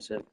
So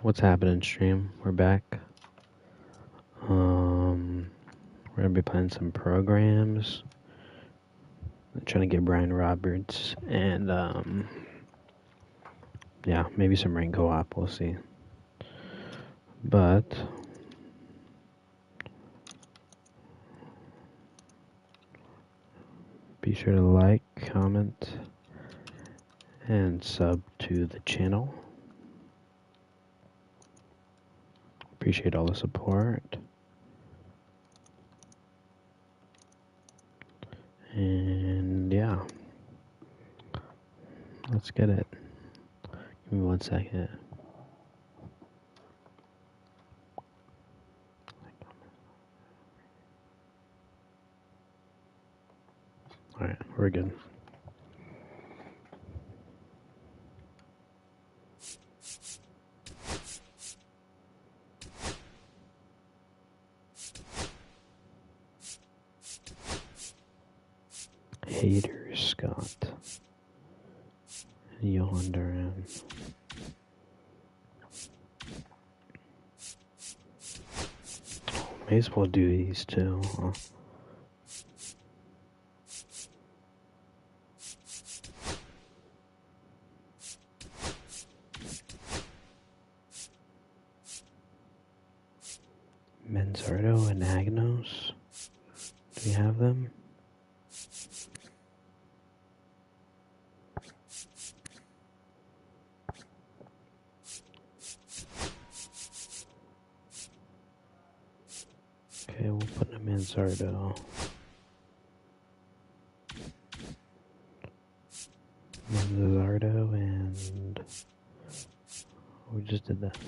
What's happening, stream? We're back. We're gonna be playing some programs. I'm trying to get Brian Roberts and yeah, maybe some ring co-op. We'll see. But be sure to like, comment, and sub to the channel. Appreciate all the support. And yeah, let's get it. Give me 1 second. Alright, we're good. Hater Scott. Yonder. May as well do these too. Huh? Menzardo and Agnos. Do we have them? Okay, we'll put him in Zardo. Zardo and we just did that.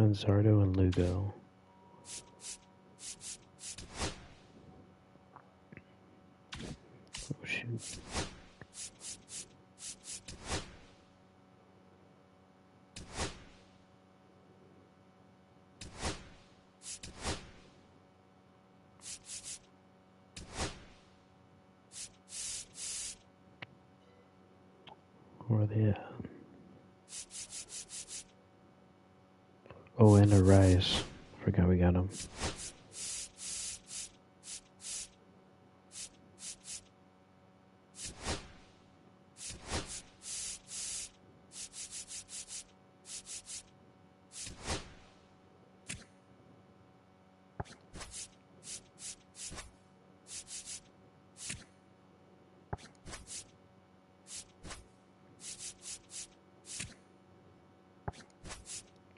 Manzardo and Lugo. Oh, shoot. Where are they at? Oh, and a Rice. Forgot we got him.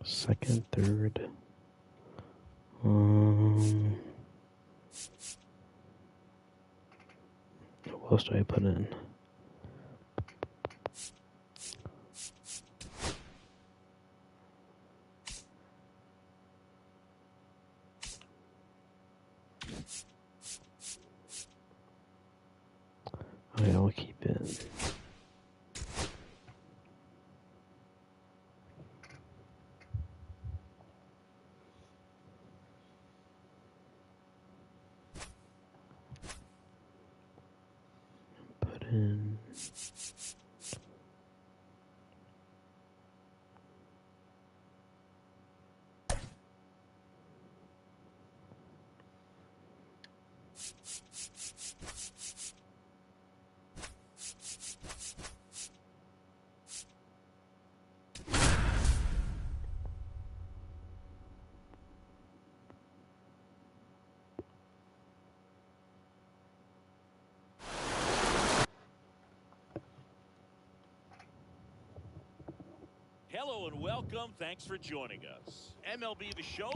Second, third. What else do I put in? Oh yeah, we'll keep it. Put in. Hello and welcome. Thanks for joining us. MLB The Show.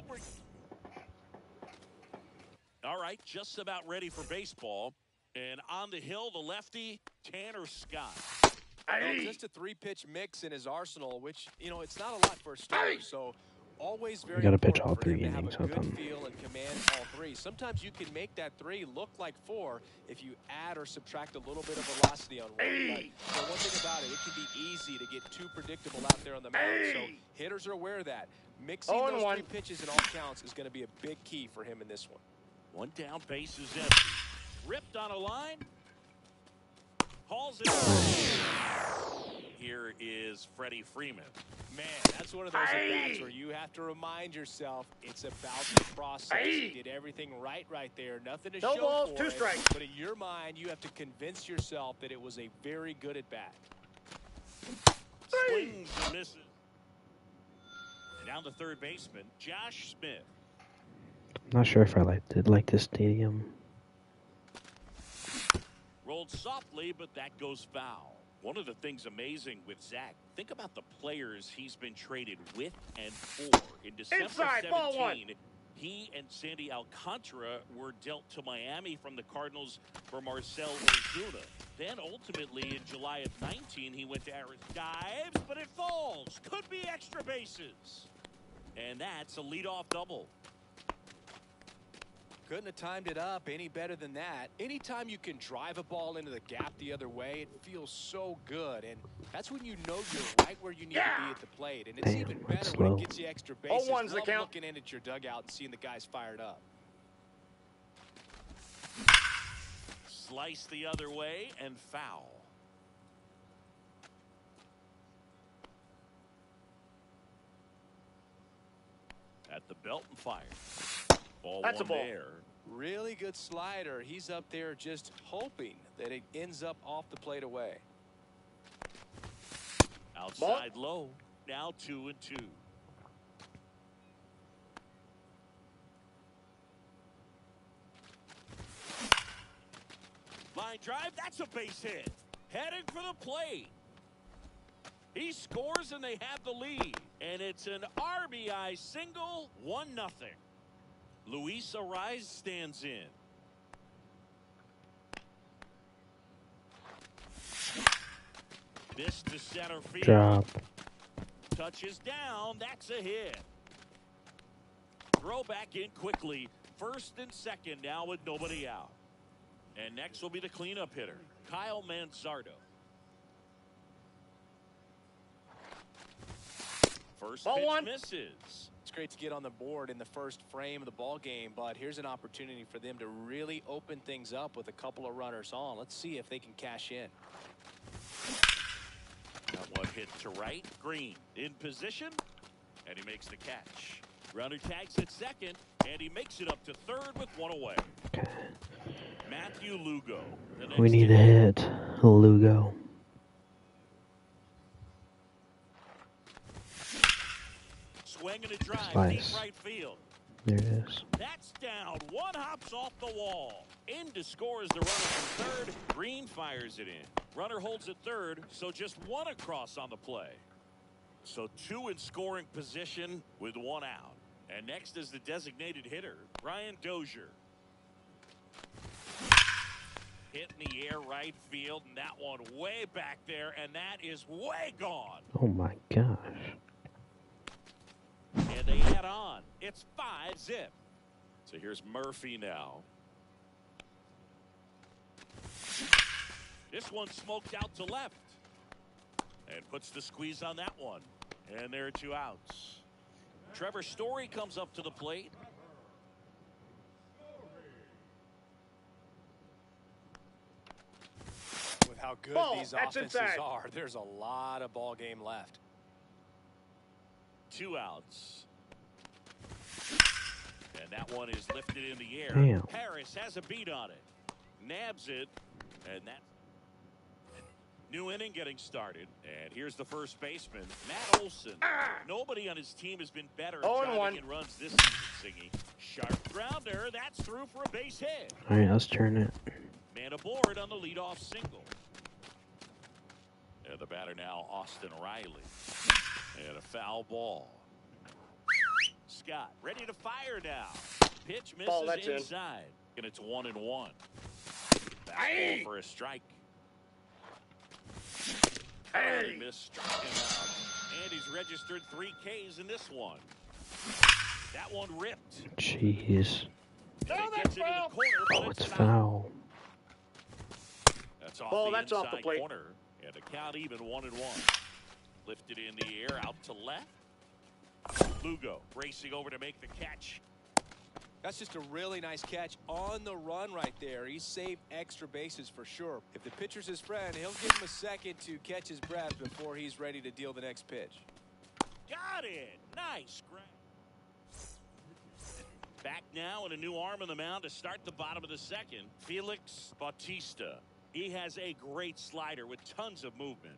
All right, just about ready for baseball. And on the hill, the lefty, Tanner Scott. Well, just a three-pitch mix in his arsenal, which, you know, it's not a lot for a starter, so always very gotta pitch important all for him 3 to have innings a with good him. feel and command all 3. Sometimes you can make that 3 look like 4 if you add or subtract a little bit of velocity on one. But one thing about it, it can be easy to get too predictable out there on the mound. So hitters are aware of that. Mixing those 3 pitches in all counts is going to be a big key for him in this one. One down, base is empty. Ripped on a line. Hauls it out. Here is Freddie Freeman. Man, that's one of those at-bats where you have to remind yourself it's about the process. You did everything right there. Nothing to show balls, for 2 it. strikes. But in your mind, you have to convince yourself that it was a very good at-bat. Swings and misses. Down the third baseman, Josh Smith. I'm not sure if I did like this stadium. Rolled softly, but that goes foul. One of the things amazing with Zach, think about the players he's been traded with and for. In December Inside, 17, he and Sandy Alcantara were dealt to Miami from the Cardinals for Marcell Ozuna. Then ultimately in July of 19, he went to Arizona. Dives, but it falls. Could be extra bases. And that's a leadoff double. Couldn't have timed it up any better than that. Anytime you can drive a ball into the gap the other way, it feels so good. And that's when you know you're right where you need to be at the plate. And it's even better when it gets you extra bases. Love looking in at your dugout and seeing the guys fired up. Slice the other way and foul. At the belt and fire. That's a ball. There. Really good slider. He's up there just hoping that it ends up off the plate away. Outside low. Now 2-2. Line drive. That's a base hit. Heading for the plate. He scores and they have the lead. And it's an RBI single, 1-0. Luis Ariz stands in. This to center field. Drop. Touches down. That's a hit. throw back in quickly. First and second now with nobody out. And next will be the cleanup hitter, Kyle Manzardo. First Ball pitch one. misses. It's great to get on the board in the first frame of the ball game, but here's an opportunity for them to really open things up with a couple of runners on. Let's see if they can cash in. That one hit to right. Green in position, and he makes the catch. Runner tags at second, and he makes it up to third with one away. Okay. Matthew Lugo. We need to hit Lugo. Swing and a drive, Slice. deep right field. There it is. That's down. One hops off the wall. In to score is the runner from third. Green fires it in. Runner holds at third, so just one across on the play. So two in scoring position with one out. And next is the designated hitter, Brian Dozier. Hit in the air right field, and that one way back there, and that is way gone. Oh my gosh. And they add on. It's 5-zip. So here's Murphy now. This one smoked out to left. And puts the squeeze on that one. And there are two outs. Trevor Story comes up to the plate. With how good Ball, these that's offenses inside. are, there's a lot of ball game left. Two outs. And that one is lifted in the air. Damn. Harris has a beat on it. Nabs it. And that new inning getting started. And here's the first baseman, Matt Olson. Nobody on his team has been better at trying to get runs this season. Sharp grounder. That's through for a base hit. All right, let's turn it. Man aboard on the leadoff single. And the batter now, Austin Riley. And a foul ball. Scott ready to fire now. Pitch misses inside. And it's 1-1. Fastball for a strike. He missed, struck him out. And he's registered 3 Ks in this one. That one ripped. Jeez. And it gets into the corner, but Oh, it's foul. That's off Ball, the that's off the inside plate. corner. And a count even 1-1. Lifted in the air out to left. Lugo racing over to make the catch. That's just a really nice catch on the run right there. He saved extra bases for sure. If the pitcher's his friend, he'll give him a second to catch his breath before he's ready to deal the next pitch. Got it. Nice grab. Back now and a new arm on the mound to start the bottom of the second. Felix Bautista. He has a great slider with tons of movement.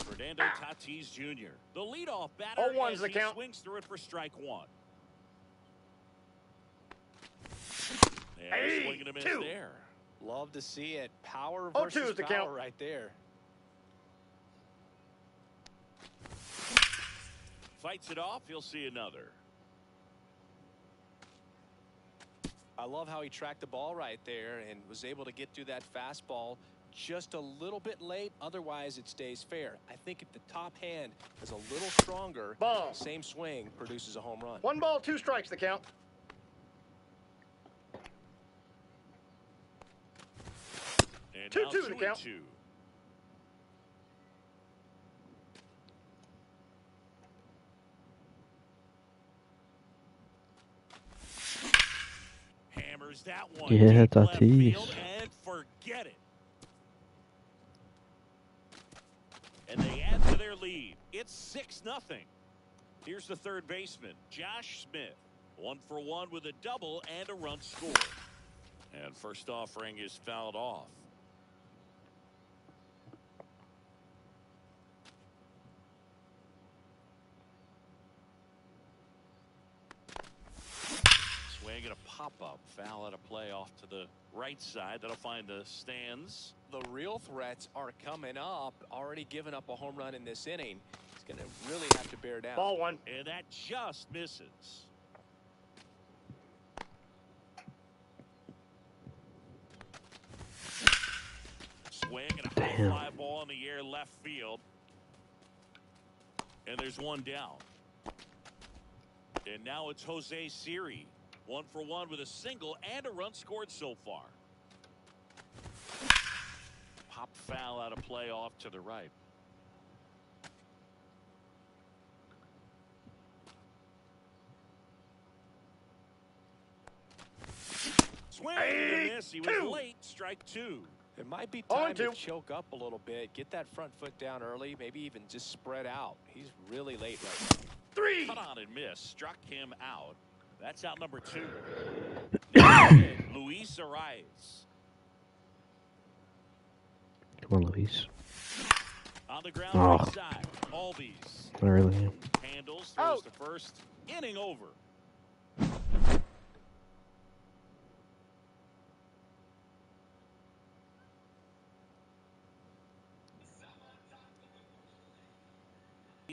Fernando Tatis Jr. The leadoff batter as he swings through it for strike one. And swing and a miss there. Love to see it. Power versus power right there. Fights it off. He'll see another. I love how he tracked the ball right there and was able to get through that fastball just a little bit late. Otherwise, it stays fair. I think if the top hand is a little stronger, same swing produces a home run. 1 ball, 2 strikes the count. And 2-2 the count. 2-2. Hammers that one. Yeah, deep left Tatis. field and forget it. And they add to their lead. It's 6-0. Here's the third baseman, Josh Smith. 1 for 1 with a double and a run scored. And first offering is fouled off. Swing and a pop-up. Foul at a play off to the right side. That'll find the stands. The real threats are coming up. Already given up a home run in this inning. He's going to really have to bear down. Ball 1. And that just misses. Swing and a high fly ball in the air left field. And there's one down. And now it's Jose Siri. 1 for 1 with a single and a run scored so far. Pop foul out of play off to the right. Swing and miss. He was late. Strike 2. It might be time to choke up a little bit. Get that front foot down early. Maybe even just spread out. He's really late right now. 3. Cut on and miss. Struck him out. That's out number 2. Luis Arias. Come on, Luis. On the ground right side. Albies. Really? Handles. Throws to first. Inning over.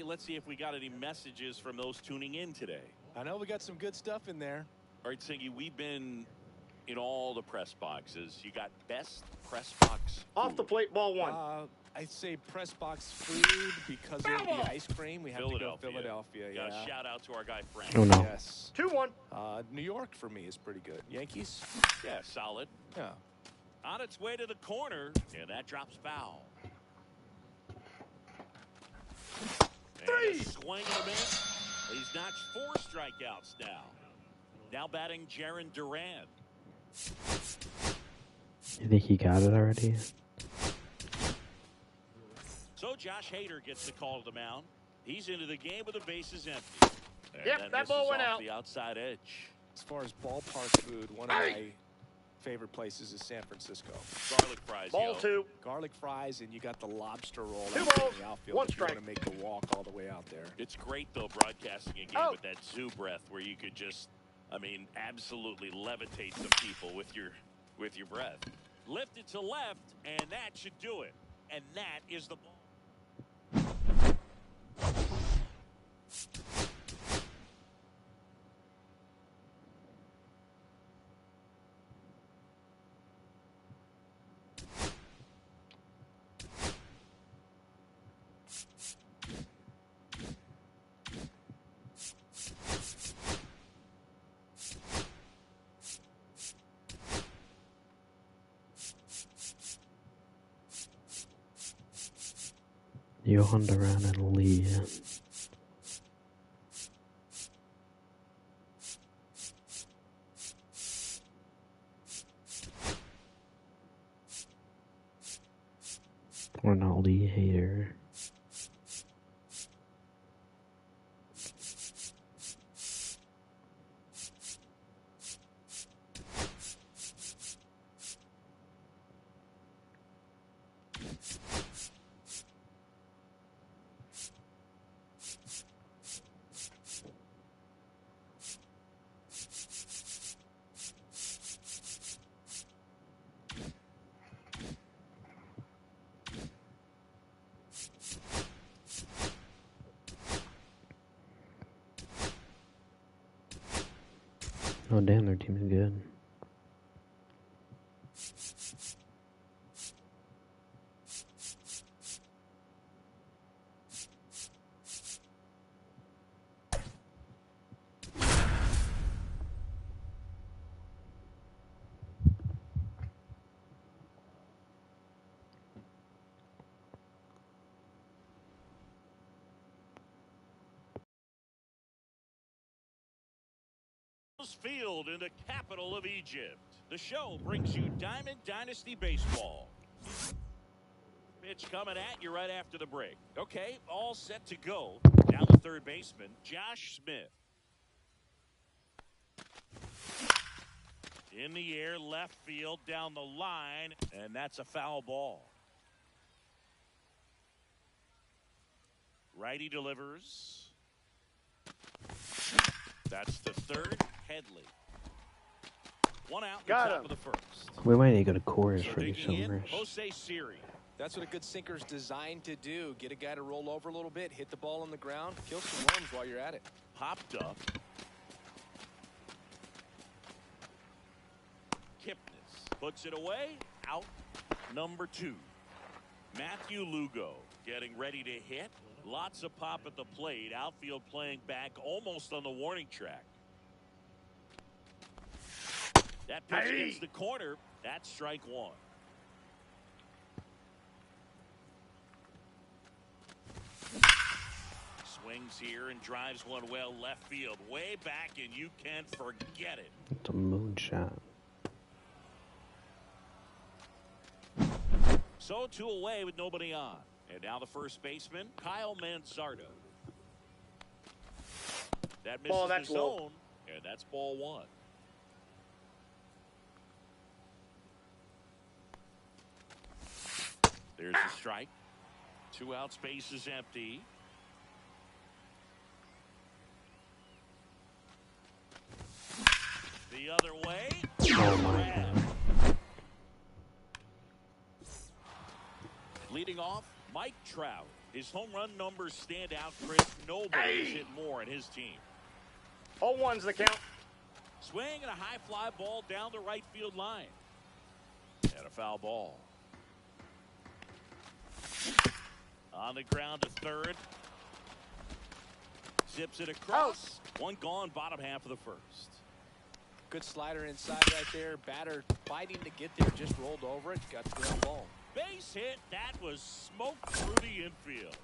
Let's see if we got any messages from those tuning in today. I know we got some good stuff in there. All right, Singy, we've been in all the press boxes. You got best press box food. Off the plate, ball 1. I'd say press box food because of the ice cream. We have to go Philadelphia. Yeah. Shout out to our guy Frank. Oh no. Yes. 2-1. New York for me is pretty good. Yankees. Yeah, solid. Yeah. On its way to the corner, and that drops foul. 3. Swing and a miss. He's notched 4 strikeouts now. Now batting Jarren Duran. You think he got it already? So Josh Hader gets the call to the mound. He's into the game with the bases empty. And that ball went out. The outside edge. As far as ballpark food, one of my favorite places is San Francisco. Garlic fries. Ball 2. Garlic fries, and you got the lobster roll. 2 out balls, in the outfield 1 if you strike. want to make the walk all the way out there. It's great though broadcasting a game with that zoo breath where you could just, I mean, absolutely levitate some people with your breath. Lift it to left, and that should do it. And that is the ball. Johan Duran and Lee. Or not Lee Hader. Oh damn, their team is good. Field in the capital of Egypt. The show brings you Diamond Dynasty Baseball. Pitch coming at you right after the break. Okay, all set to go. Down the third baseman, Josh Smith. In the air, left field, down the line, and that's a foul ball. Righty delivers. That's the third. Headley. 1 out. Got top him. Of the first. We might need to go to Coors for these Digging in, homers. Jose Siri. That's what a good sinker's designed to do. Get a guy to roll over a little bit, hit the ball on the ground, kill some worms while you're at it. Popped up. Kipnis puts it away. Out number 2. Matthew Lugo getting ready to hit. Lots of pop at the plate. Outfield playing back almost on the warning track. That pitch hits the corner. That's strike one. Swings here and drives one well left field. Way back, and you can't forget it. It's a moonshot. So 2 away with nobody on. And now the first baseman, Kyle Manzardo. That misses that's the zone, and that's ball 1. There's the strike. 2 out, space is empty. The other way. Oh my God. Leading off, Mike Trout. His home run numbers stand out, Chris. Nobody's hit more in his team. 0-1's the count. Swing and a high fly ball down the right field line. And a foul ball. On the ground to third. Zips it across. One gone, bottom half of the first. Good slider inside right there. Batter fighting to get there, just rolled over it. Got the ground ball. Base hit. That was smoked through the infield.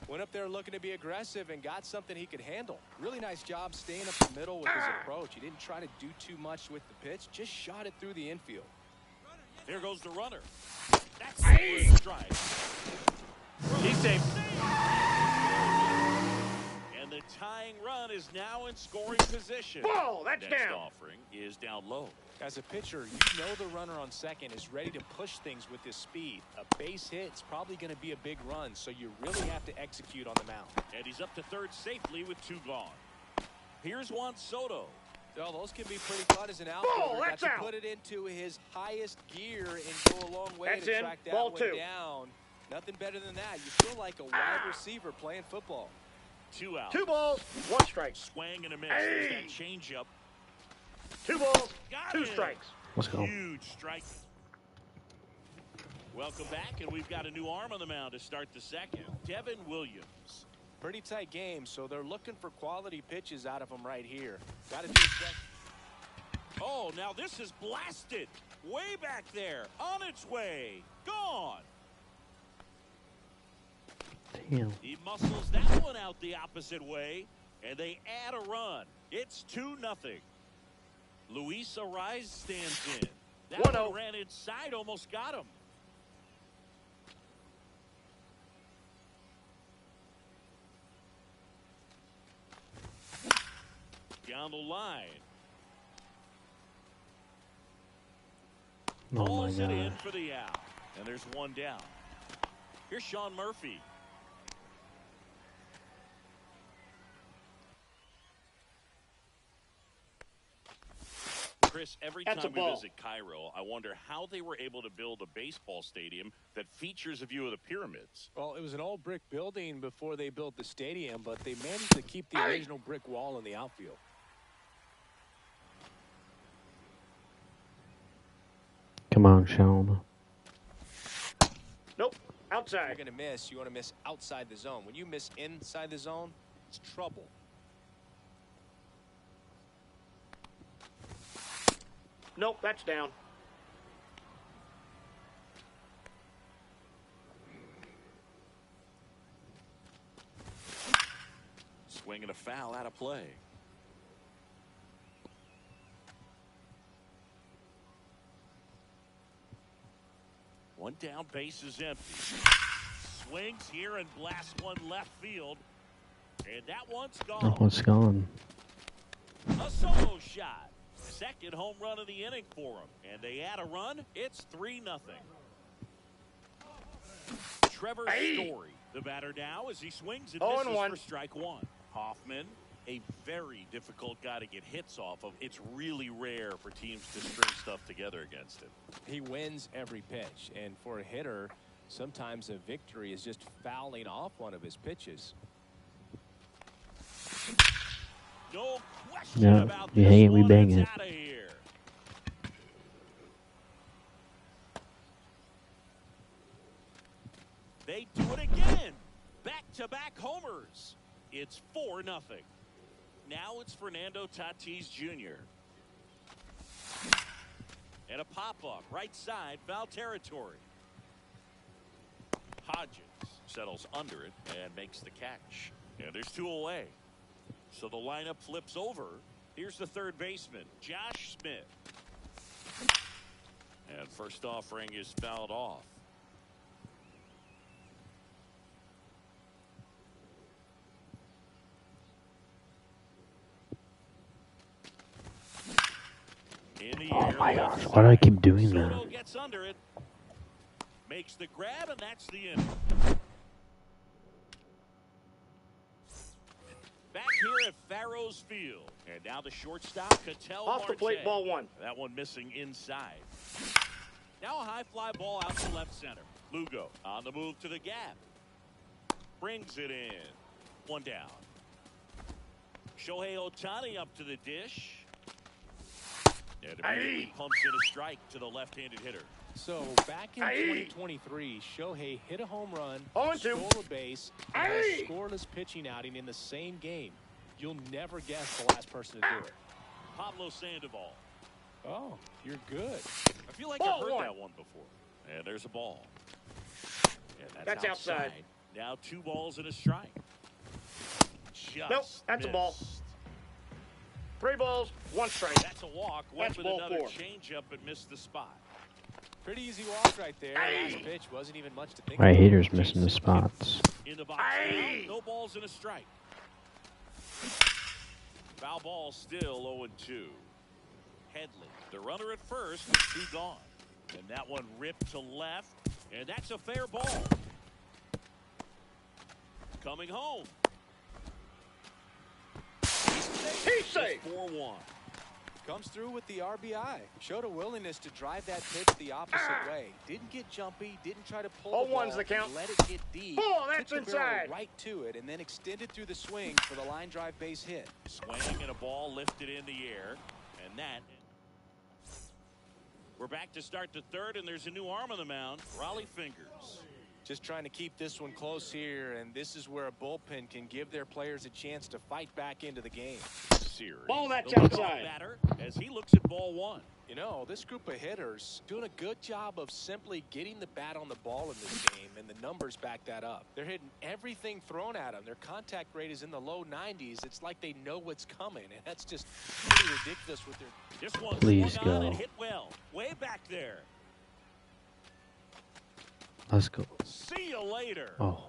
Went up there looking to be aggressive and got something he could handle. Really nice job staying up the middle with his approach. He didn't try to do too much with the pitch. Just shot it through the infield. There goes the runner. That's a strike. He's safe. And the tying run is now in scoring position. Ball, that's Next down. offering is down low. As a pitcher, you know the runner on second is ready to push things with his speed. A base hit is probably going to be a big run, so you really have to execute on the mound. And he's up to third safely with 2 gone. Here's Juan Soto. Well, those can be pretty fun as an outfielder. That's Got to out. put it into his highest gear and go a long way That's to in. track that Ball one 2. down. Nothing better than that. You feel like a wide receiver playing football. 2 out. 2 balls, 1 strike. Swing and a miss. There's that changeup. 2 balls, Got 2 it. strikes. Let's go. Huge strike. Welcome back, and we've got a new arm on the mound to start the second. Devin Williams. Pretty tight game, so they're looking for quality pitches out of him right here. Got to do his best. Oh, now this is blasted. Way back there. On its way. Gone. Damn. He muscles that one out the opposite way, and they add a run. It's 2-0. Luis Ariz stands in. That 1-0. one ran inside, almost got him. Down the line. Oh my Pulls it in God. for the out. And there's 1 down. Here's Sean Murphy. Chris, every That's time a we ball. visit Cairo, I wonder how they were able to build a baseball stadium that features a view of the pyramids. Well, it was an old brick building before they built the stadium, but they managed to keep the original brick wall in the outfield. Come on, Sean. Nope, You're outside. going to miss. You want to miss outside the zone. When you miss inside the zone, it's trouble. Nope, that's down. Swing and a foul out of play. One down, base is empty. Swings here and blasts one left field. And that one's Oh, gone. it's gone. A solo shot. Second home run of the inning for him. And they add a run. It's 3-0. Trevor Story, the batter now as he swings and misses 0-1. for strike 1. Hoffman, a very difficult guy to get hits off of. It's really rare for teams to string stuff together against him. He wins every pitch, and for a hitter, sometimes a victory is just fouling off one of his pitches. No question Yeah, about you this hate it, we one. bang It's it. out of here. They do it again. back-to-back homers. It's 4-0. Now it's Fernando Tatis Jr. And a pop-up, right side, foul territory. Hodges settles under it and makes the catch. And there's 2 away. So the lineup flips over. Here's the third baseman, Josh Smith. And first offering is fouled off. Oh my gosh, why do I keep doing that? Soto gets under it, makes the grab, and that's the inning. Back here at Farrows Field, and now the shortstop, Cattell Off the plate, Marte. ball 1. That one missing inside. Now a high fly ball out to left center. Lugo on the move to the gap. Brings it in. 1 down. Shohei Ohtani up to the dish. And immediately pumps in a strike to the left-handed hitter. So back in 2023, Shohei hit a home run, 0-2. stole a base, and had a scoreless pitching outing in the same game. You'll never guess the last person to do it. Pablo Sandoval. Oh, you're good. I feel like Ball I've heard 1. that one before. And there's a ball. And That's outside. Now 2 balls and a strike. Just Nope, that's a ball. missed. 3 balls, 1 strike. That's a walk. Went That's with ball another 4. changeup and missed the spot. Pretty easy walk right there. Last pitch wasn't even much to think My about. hater's missing the spots. In the box now, no balls and a strike. Foul ball still 0-2. Headley, the runner at first, with 2 gone. And that one ripped to left, and that's a fair ball. Coming home. He's safe. 4-1. Comes through with the RBI. Showed a willingness to drive that pitch the opposite way. Didn't get jumpy. Didn't try to pull the 0-1's ball. the count. Let it get deep. Oh, that's took the barrel inside. right to it, and then extended through the swing for the line drive base hit. Swing and a ball lifted in the air. And that. We're back to start the third, and there's a new arm on the mound. Raleigh Fingers. Just trying to keep this one close here, and this is where a bullpen can give their players a chance to fight back into the game. Series. Ball, that's The leadoff outside. batter as he looks at ball 1. You know, this group of hitters doing a good job of simply getting the bat on the ball in this game, and the numbers back that up. They're hitting everything thrown at them. Their contact rate is in the low 90s. It's like they know what's coming, and that's just pretty ridiculous with their... This one Please swung on go. and hit well. Way back there. Let's go. See you later. Oh,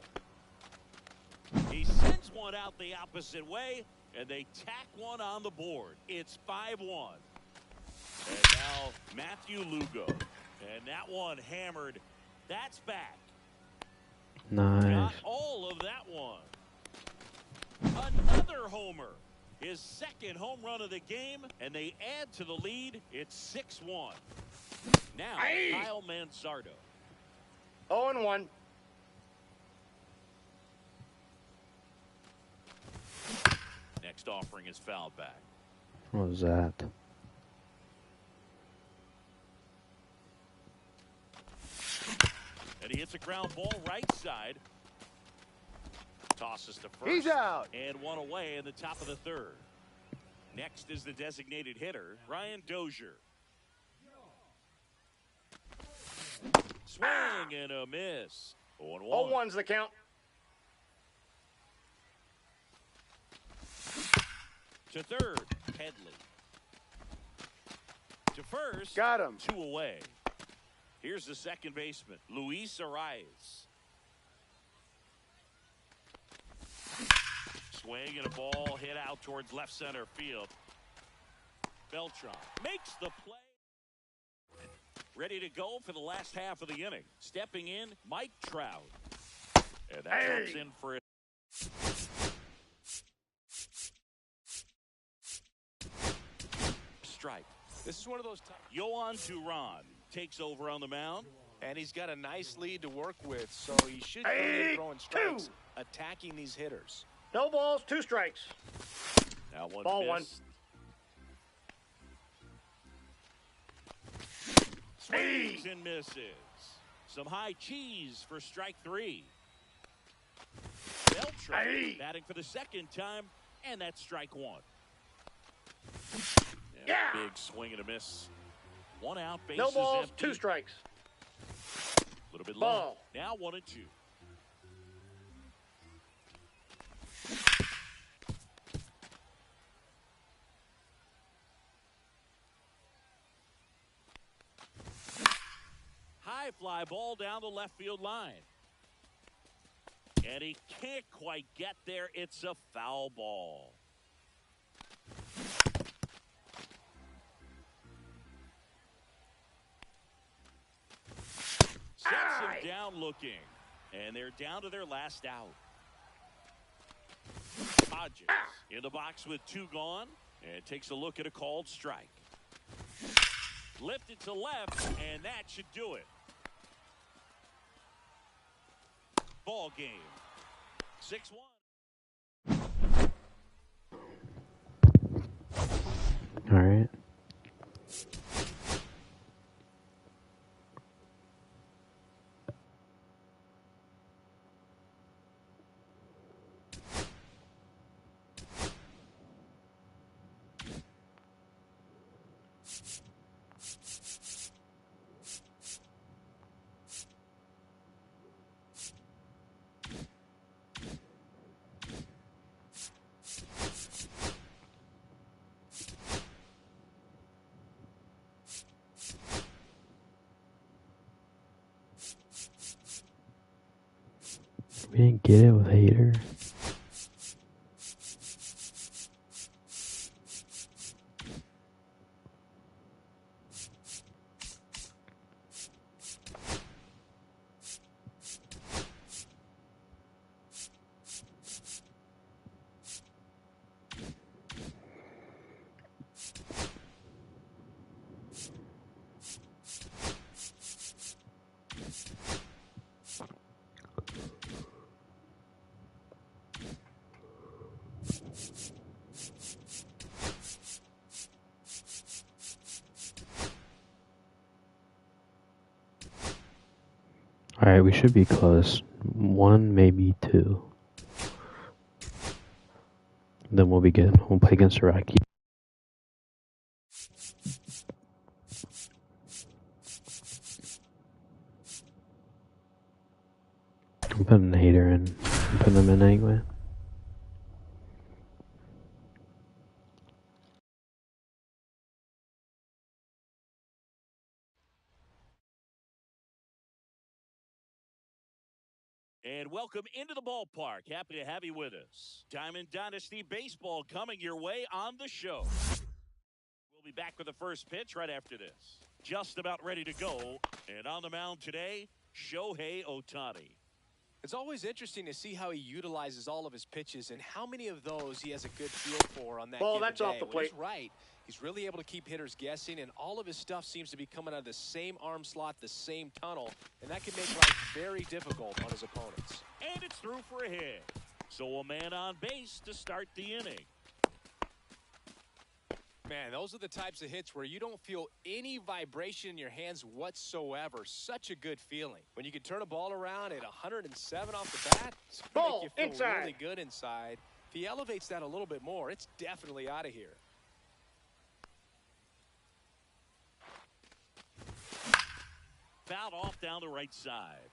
He sends one out the opposite way, and they tack one on the board. It's 5-1. And now Matthew Lugo. And that one hammered. That's back. nice. Got all of that one. Another homer. His second home run of the game, and they add to the lead. It's 6-1. Now, Kyle Mansardo. 0-1. Next offering is fouled back. What was that? And he hits a ground ball right side. Tosses to first. He's out. And one away in the top of the third. Next is the designated hitter, Ryan Dozier. Swing and a miss. 0-1. 0-1's the count. To third, Headley. To first, Got him. 2 away. Here's the second baseman, Luis Arias. Swing and a ball hit out towards left center field. Beltran makes the play. Ready to go for the last half of the inning. Stepping in, Mike Trout. And that comes in for a strike. This is one of those Yohan Duran takes over on the mound. and he's got a nice lead to work with, so he should be throwing strikes, attacking these hitters. No balls, 2 strikes. Now one Ball 1. missed. Swings and misses. Some high cheese for strike 3. They'll try. Batting for the second time, and that's strike one. Yeah. Big swing and a miss. One out, bases No balls, empty. 2 strikes. A little bit low. Ball. Now 1-2. High fly ball down the left field line. And he can't quite get there. It's a foul ball. Sets him down looking. And they're down to their last out. Hodges in the box with 2 gone. And takes a look at a called strike. Lifted to left, and that should do it. Ball game. 6-1. All right. We didn't get it with Hater. Alright, we should be close. 1, maybe 2. Then we'll be good. We'll play against Iraqi. I'm putting a Hater in. I'm putting him in anyway. And welcome into the ballpark. Happy to have you with us. Diamond Dynasty Baseball coming your way on the show. We'll be back with the first pitch right after this. Just about ready to go. And on the mound today, Shohei Ohtani. It's always interesting to see how he utilizes all of his pitches and how many of those he has a good feel for on that Ball, given that's off day. the When plate. he's right. He's really able to keep hitters guessing, and all of his stuff seems to be coming out of the same arm slot, the same tunnel, and that can make life very difficult on his opponents. And it's through for a hit. So a man on base to start the inning. Man, those are the types of hits where you don't feel any vibration in your hands whatsoever. Such a good feeling. When you can turn a ball around at 107 off the bat, it's going to make you feel inside. really good inside. If he elevates that a little bit more, it's definitely out of here. Fouled off down the right side.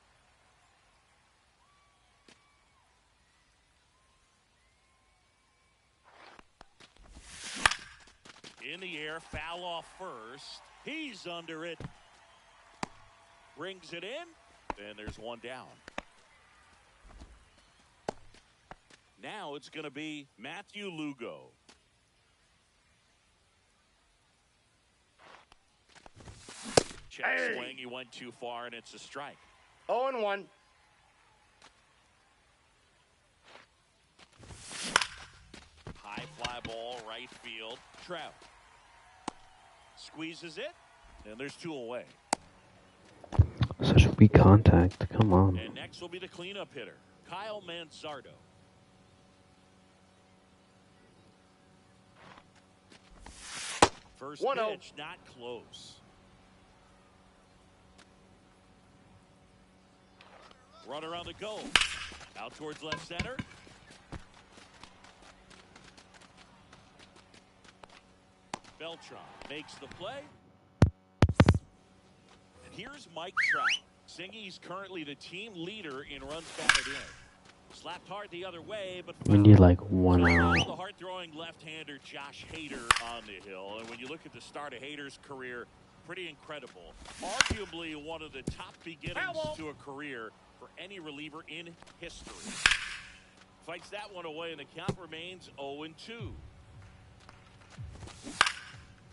In the air, foul off first. He's under it. Brings it in, and there's one down. Now it's going to be Matthew Lugo. Check swing, he went too far, and it's a strike. 0-1. High fly ball, right field. Trout squeezes it, and there's 2 away. Such weak contact. Come on. And next will be the cleanup hitter, Kyle Mansardo. First 1-0. pitch, not close. Runner on the go. Out towards left center. Beltran makes the play. And here's Mike Trout. Singy's currently the team leader in runs batted in. Slapped hard the other way, but We need like one so out. the hard-throwing left-hander Josh Hader on the hill. And when you look at the start of Hader's career, pretty incredible. Arguably one of the top beginnings to a career for any reliever in history. Fights that one away, and the count remains 0-2.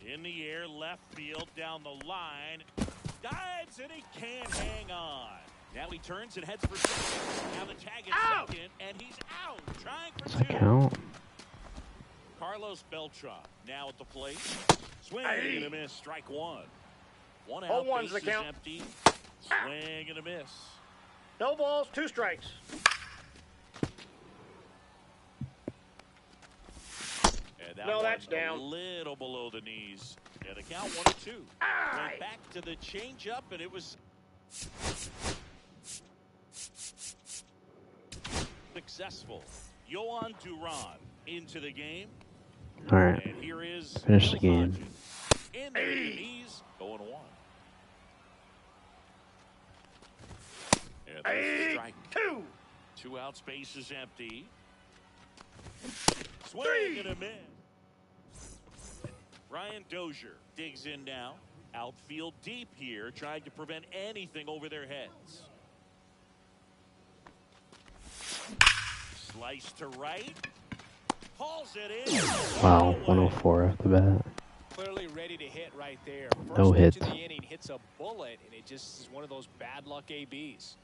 In the air, left field, down the line. Dives, and he can't hang on. Now he turns and heads for second. Now the tag is second, and he's out. Trying for Does that two. count? Carlos Beltran now at the plate. Swing and a miss. Strike one. One out. 0-1's the Base is count. empty. Swing and a miss. No balls, 2 strikes. And that No, that's one down. a little below the knees. And the count 1-2. Went back to the changeup, and it was successful. Yohan Duran into the game. All right. And here is Finish the Bill game. Hodges. In there, knees, 0-1. And this is strike 2. 2 outs, base is empty. Swing and a miss. Ryan Dozier digs in now. Outfield deep here, trying to prevent anything over their heads. Slice to right. Hauls it in. Wow, 104 off the bat. Clearly ready to hit right there. No First hit. pitch of the inning hits a bullet, and it just is one of those bad luck ABs.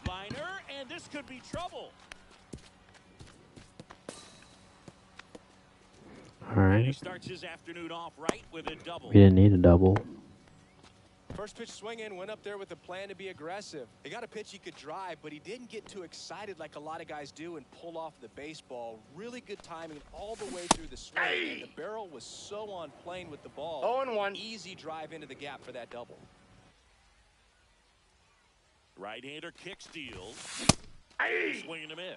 Liner, and this could be trouble. All And he right. starts his afternoon off right with a double. We didn't need a double. First pitch swinging, went up there with a plan to be aggressive. He got a pitch he could drive, but he didn't get too excited like a lot of guys do and pull off the baseball. Really good timing all the way through the swing. And the barrel was so on plane with the ball. 0-1. Easy drive into the gap for that double. Right-hander kick steals. Swing and a miss.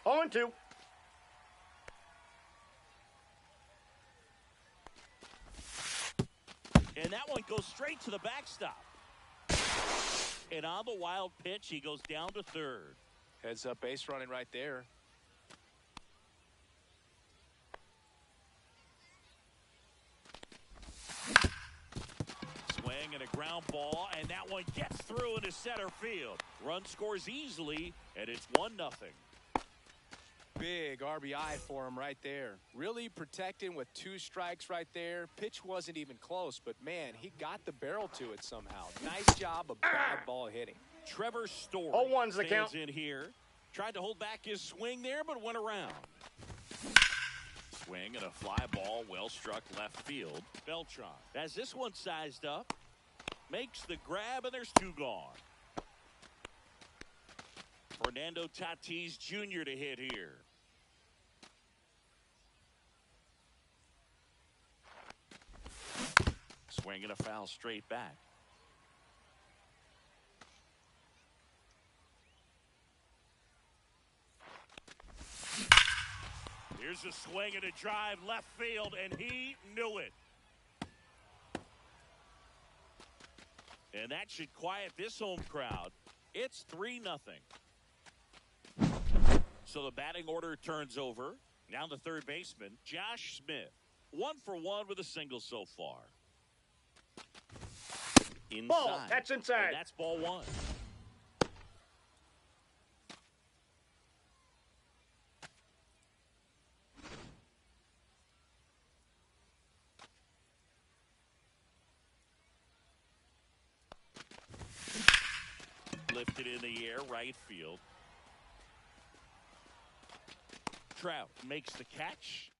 0-2. And that one goes straight to the backstop. And on the wild pitch, he goes down to third. Heads up base running right there. Swing and a ground ball, and that one gets through into center field. Run scores easily, and it's 1-0. Big RBI for him right there. Really protecting with 2 strikes right there. Pitch wasn't even close, but man, he got the barrel to it somehow. Nice job of bad ball hitting. Trevor Story 0-1's the stands count. in here. Tried to hold back his swing there, but went around. Swing and a fly ball, well struck left field. Beltran has this one sized up. Makes the grab, and there's 2 gone. Fernando Tatis Jr. to hit here. Swing and a foul straight back. Here's a swing and a drive left field, and he knew it. And that should quiet this home crowd. It's 3-0. So the batting order turns over. Now the third baseman, Josh Smith. 1 for 1 with a single so far. Inside. Ball, that's inside. And that's ball 1. Lifted in the air, right field. Trout makes the catch.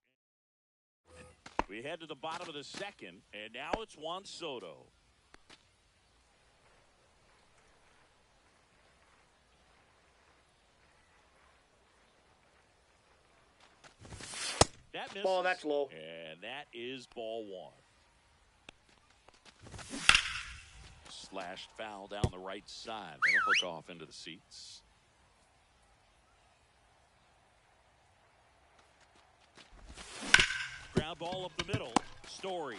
We head to the bottom of the second, and now it's Juan Soto. That misses. Ball, that's low. And that is ball 1. flashed foul down the right side. That'll hook off into the seats. Ground ball up the middle. Story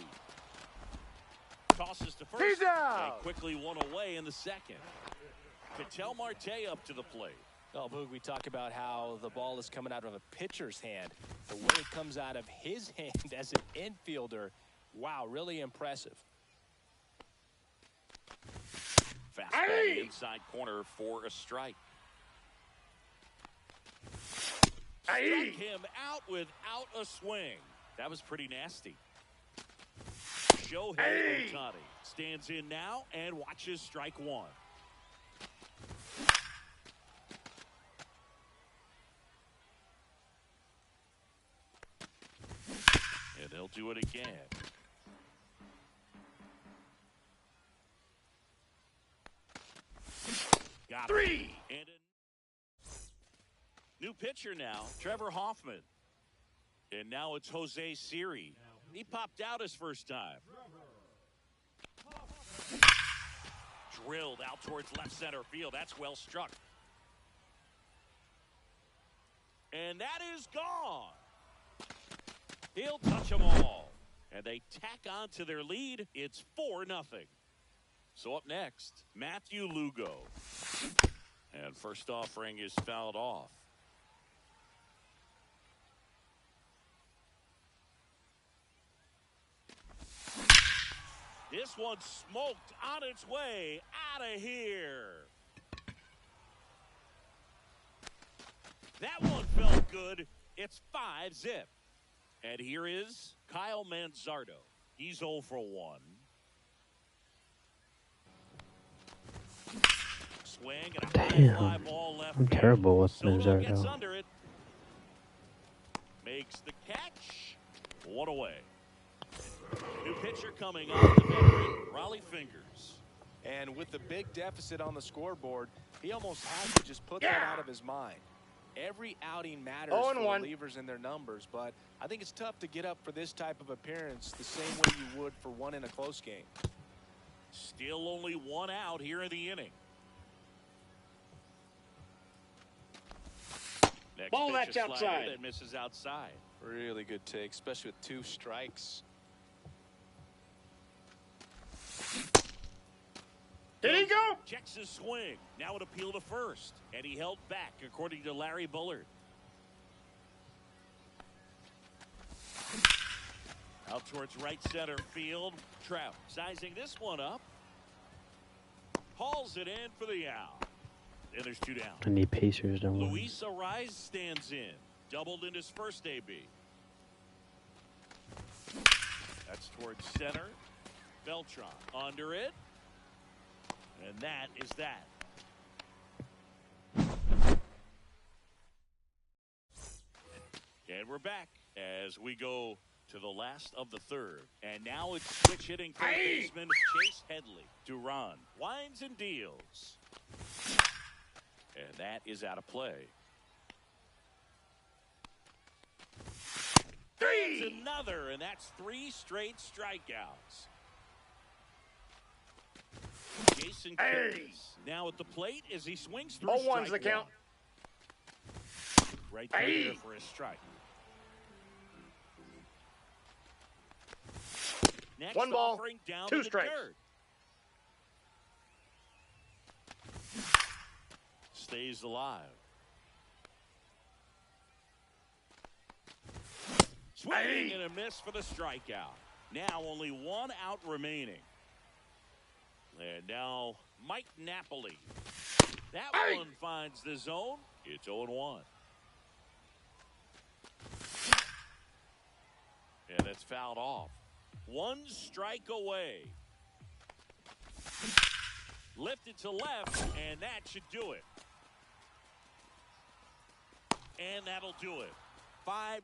tosses to first. He's out. And quickly one away in the second. Ketel Marte up to the plate. Oh, Boog, we talk about how the ball is coming out of a pitcher's hand. The way it comes out of his hand as an infielder, wow, really impressive. Fastball inside corner for a strike. Struck him out without a swing. That was pretty nasty. Shohei Ohtani stands in now and watches strike one. And they'll do it again. Got three. And a new pitcher now, Trevor Hoffman. And now it's Jose Siri. He popped out his first time. Drilled out towards left center field. That's well struck. And that is gone. He'll touch them all. And they tack on to their lead. It's 4-0. So up next, Matthew Lugo. And first offering is fouled off. This one smoked on its way out of here. That one felt good. It's 5-0. And here is Kyle Manzardo. He's 0 for 1. Swing and a high fly ball left. I'm terrible with Soto gets Manzardo. under it. Makes the catch. One away. New pitcher coming on, the veteran, Raleigh Fingers. And with the big deficit on the scoreboard, he almost has to just put that out of his mind. Every outing matters for relievers and their numbers, but I think it's tough to get up for this type of appearance the same way you would for one in a close game. Still only one out here in the inning. Next ball pitch that's a slider outside. that misses outside. Really good take, especially with 2 strikes. Did he go? Checks his swing. Now an appeal to first. And he held back, according to Larry Bullard. Out towards right center field. Trout sizing this one up. Hauls it in for the out. And there's 2 down. I need Pacers, don't worry. Luis Arise stands in. Doubled in his first AB. That's towards center. Beltran under it. And that is that. And we're back as we go to the last of the third. And now it's switch hitting third baseman Chase Headley. Duran winds and deals. And that is out of play. It's another, and that's 3 straight strikeouts. Jason Kipnis now at the plate as he swings through. 0-1's the count. Right there for his strike. Next 1 ball, offering down 2 to the strikes. dirt. Stays alive. Swinging and a miss for the strikeout. Now only 1 out remaining. And now Mike Napoli. That one finds the zone. It's 0-1. And it's fouled off. 1 strike away. Lifted to left, and that should do it. And that'll do it. 5-0.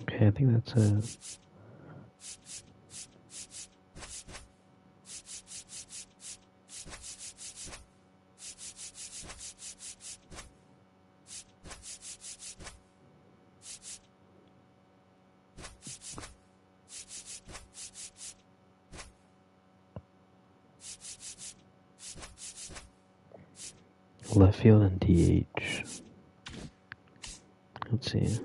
Okay, I think that's it. Left field and DH. Let's see.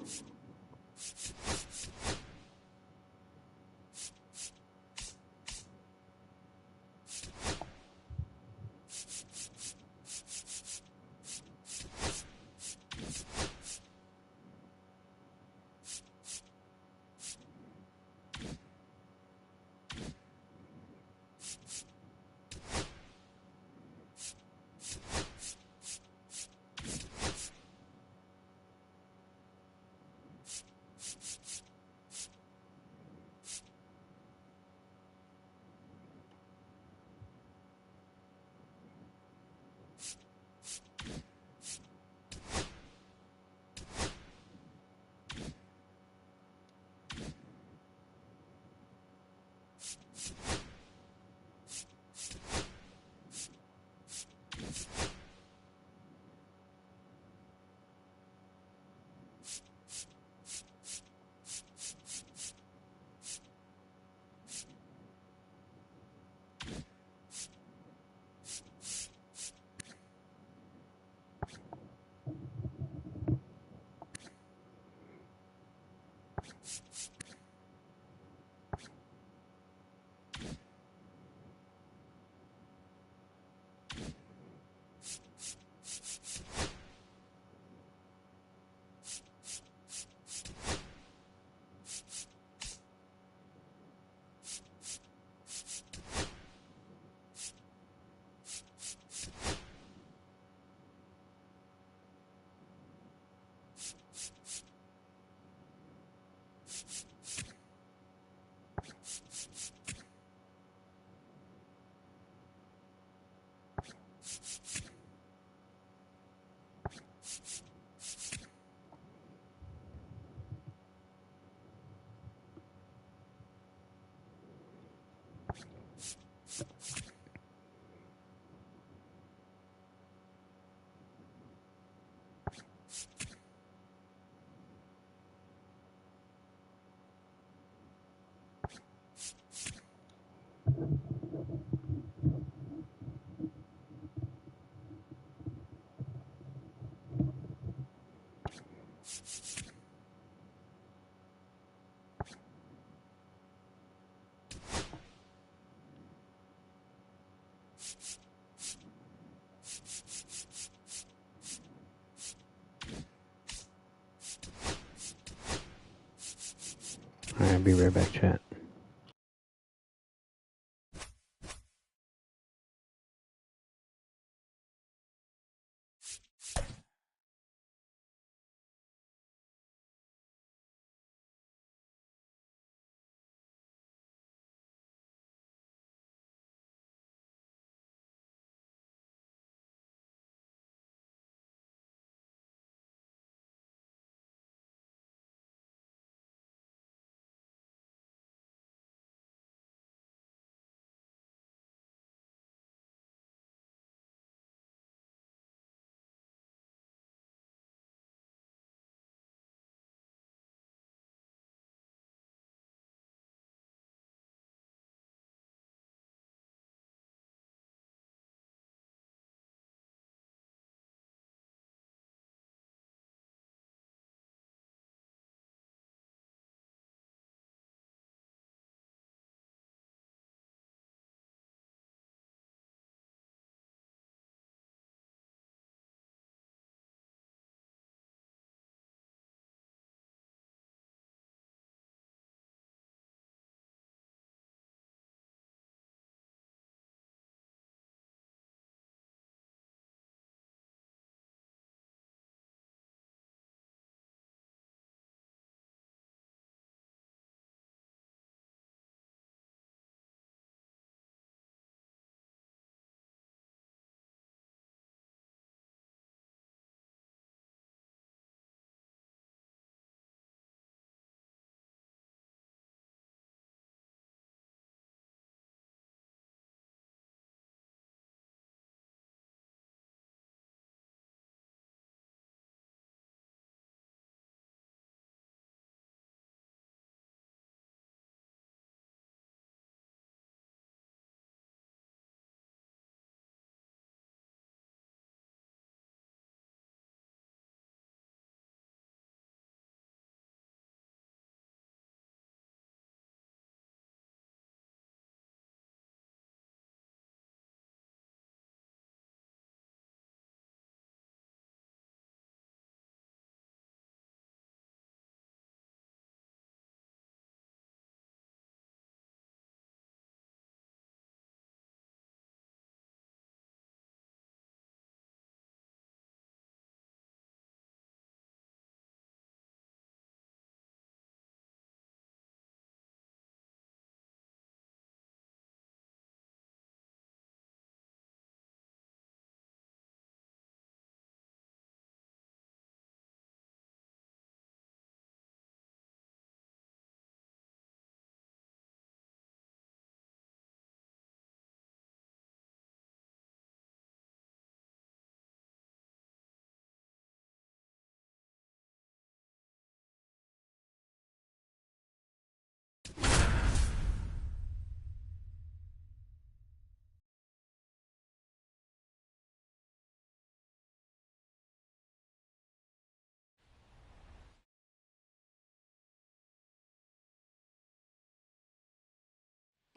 Alright, be right back, chat.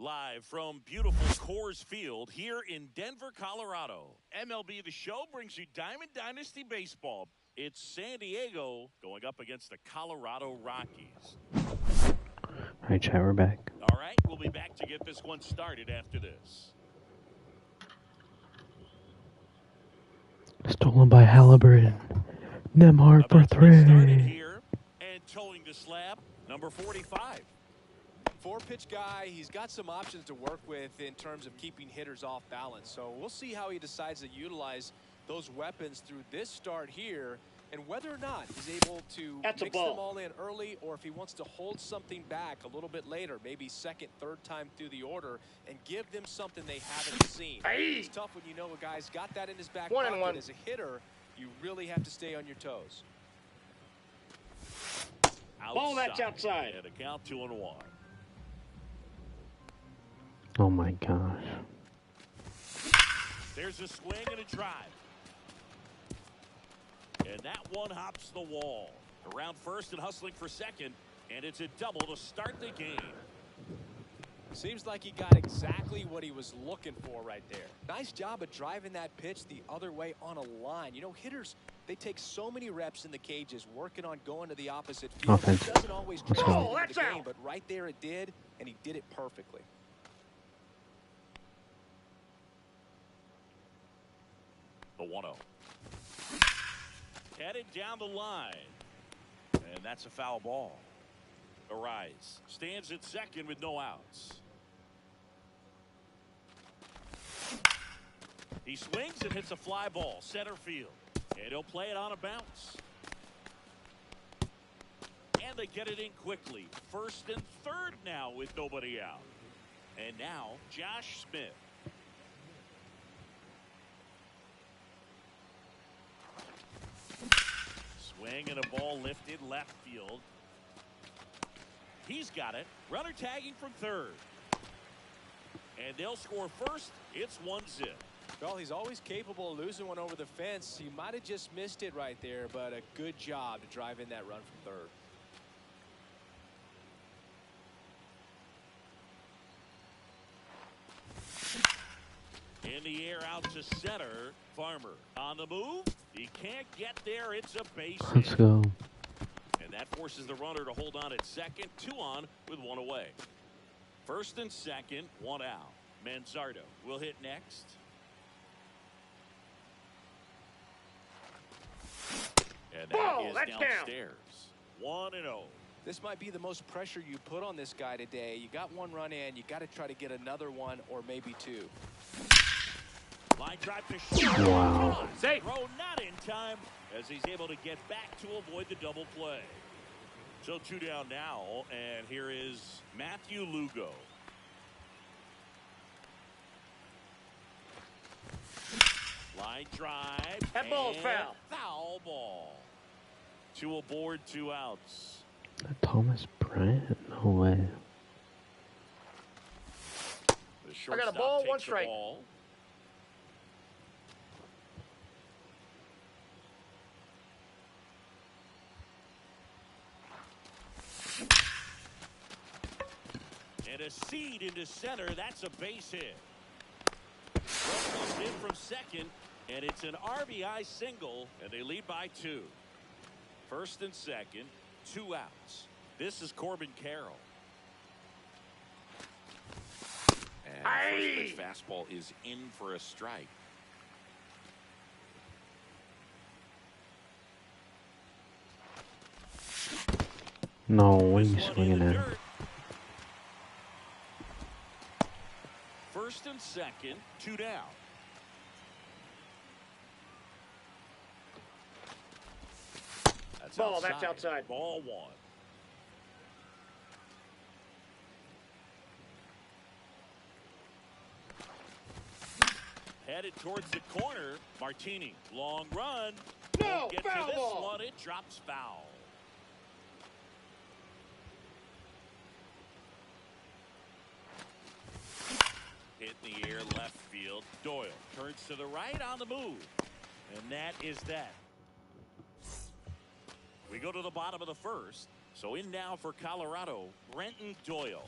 Live from beautiful Coors Field here in Denver, Colorado. MLB The Show brings you Diamond Dynasty Baseball. It's San Diego going up against the Colorado Rockies. Alright, chat, we're back. All right, we'll be back to get this one started after this. Stolen by Halliburton. Nemhard for About to get started 3. here and towing the slab, number 45. Four-pitch guy, he's got some options to work with in terms of keeping hitters off balance. So we'll see how he decides to utilize those weapons through this start here, and whether or not he's able to mix them all in early, or if he wants to hold something back a little bit later, maybe second, third time through the order, and give them something they haven't seen. It's tough when you know a guy's got that in his back pocket. As a hitter, you really have to stay on your toes. Ball that's outside. And a count 2-1. Oh my gosh. There's a swing and a drive. And that one hops the wall. Around first and hustling for second. And it's a double to start the game. Seems like he got exactly what he was looking for right there. Nice job of driving that pitch the other way on a line. You know, hitters, they take so many reps in the cages working on going to the opposite field. Offense. It doesn't always Let's translate go. into the game, but right there it did, and he did it perfectly. The 1-0. Headed down the line. And that's a foul ball. Arise stands at second with no outs. He swings and hits a fly ball center field, and he'll play it on a bounce, and they get it in quickly. First and third now with nobody out. And now Josh Smith. Swing and a ball lifted left field. He's got it. Runner tagging from third. And they'll score first. It's 1-0. Well, he's always capable of losing one over the fence. He might have just missed it right there, but a good job to drive in that run from third. In the air out to center. Farmer on the move. He can't get there. It's a base hit. Let's go. And that forces the runner to hold on at second. 2 on with 1 away. First and second, 1 out. Manzardo will hit next. And that is downstairs. 1-0. This might be the most pressure you put on this guy today. You got 1 run in. You got to try to get another 1 or maybe 2. Line drive to short. Wow. Safe. Throw not in time as he's able to get back to avoid the double play. So 2 down now, and here is Matthew Lugo. Line drive. That ball's foul. Foul ball. 2 aboard, 2 outs. Thomas Bryant? No way. The I got a ball, shortstop 1 takes the strike. ball. And a seed into center. That's a base hit. Comes in from second, and it's an RBI single, and they lead by 2. First and second, 2 outs. This is Corbin Carroll. And the first pitch fastball is in for a strike. No, what are This you one in swinging the at? dirt. First and second, 2 down. Ball, that's outside. Ball 1. Headed towards the corner. Martini, long run. No, Won't get foul to this ball. one. It drops foul. Hit in the air left field. Doyle turns to the right on the move. And that is that. We go to the bottom of the first. So in now for Colorado, Brenton Doyle.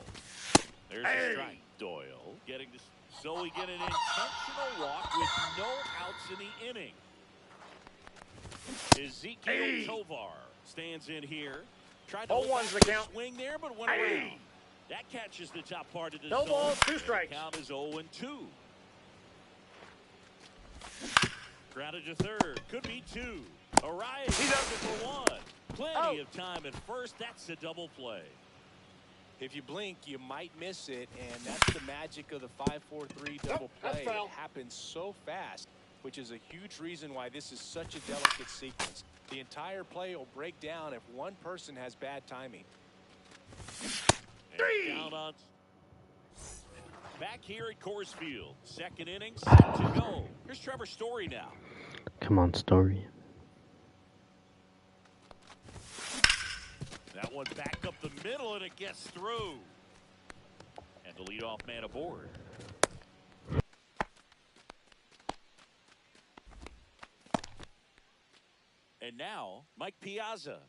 There's a strike. Doyle getting this. So we get an intentional walk with no outs in the inning. Ezekiel Tovar stands in here. Tried to hold 0-1's back the count. swing there, but went around. That catches the top part of the No zone. balls, 2 And the strikes. count is 0-2. Grounded to third. Could be 2. Arias He's up for 1. Plenty of time at first. That's a double play. If you blink, you might miss it, and that's the magic of the 5-4-3 double Nope, that's play. foul. It happens so fast, which is a huge reason why this is such a delicate sequence. The entire play will break down if one person has bad timing. And down on. Back here at Coors Field. Second inning, set to go. Here's Trevor Story now. Come on, Story. That one back up the middle, and it gets through. And the leadoff man aboard. And now, Mike Piazza.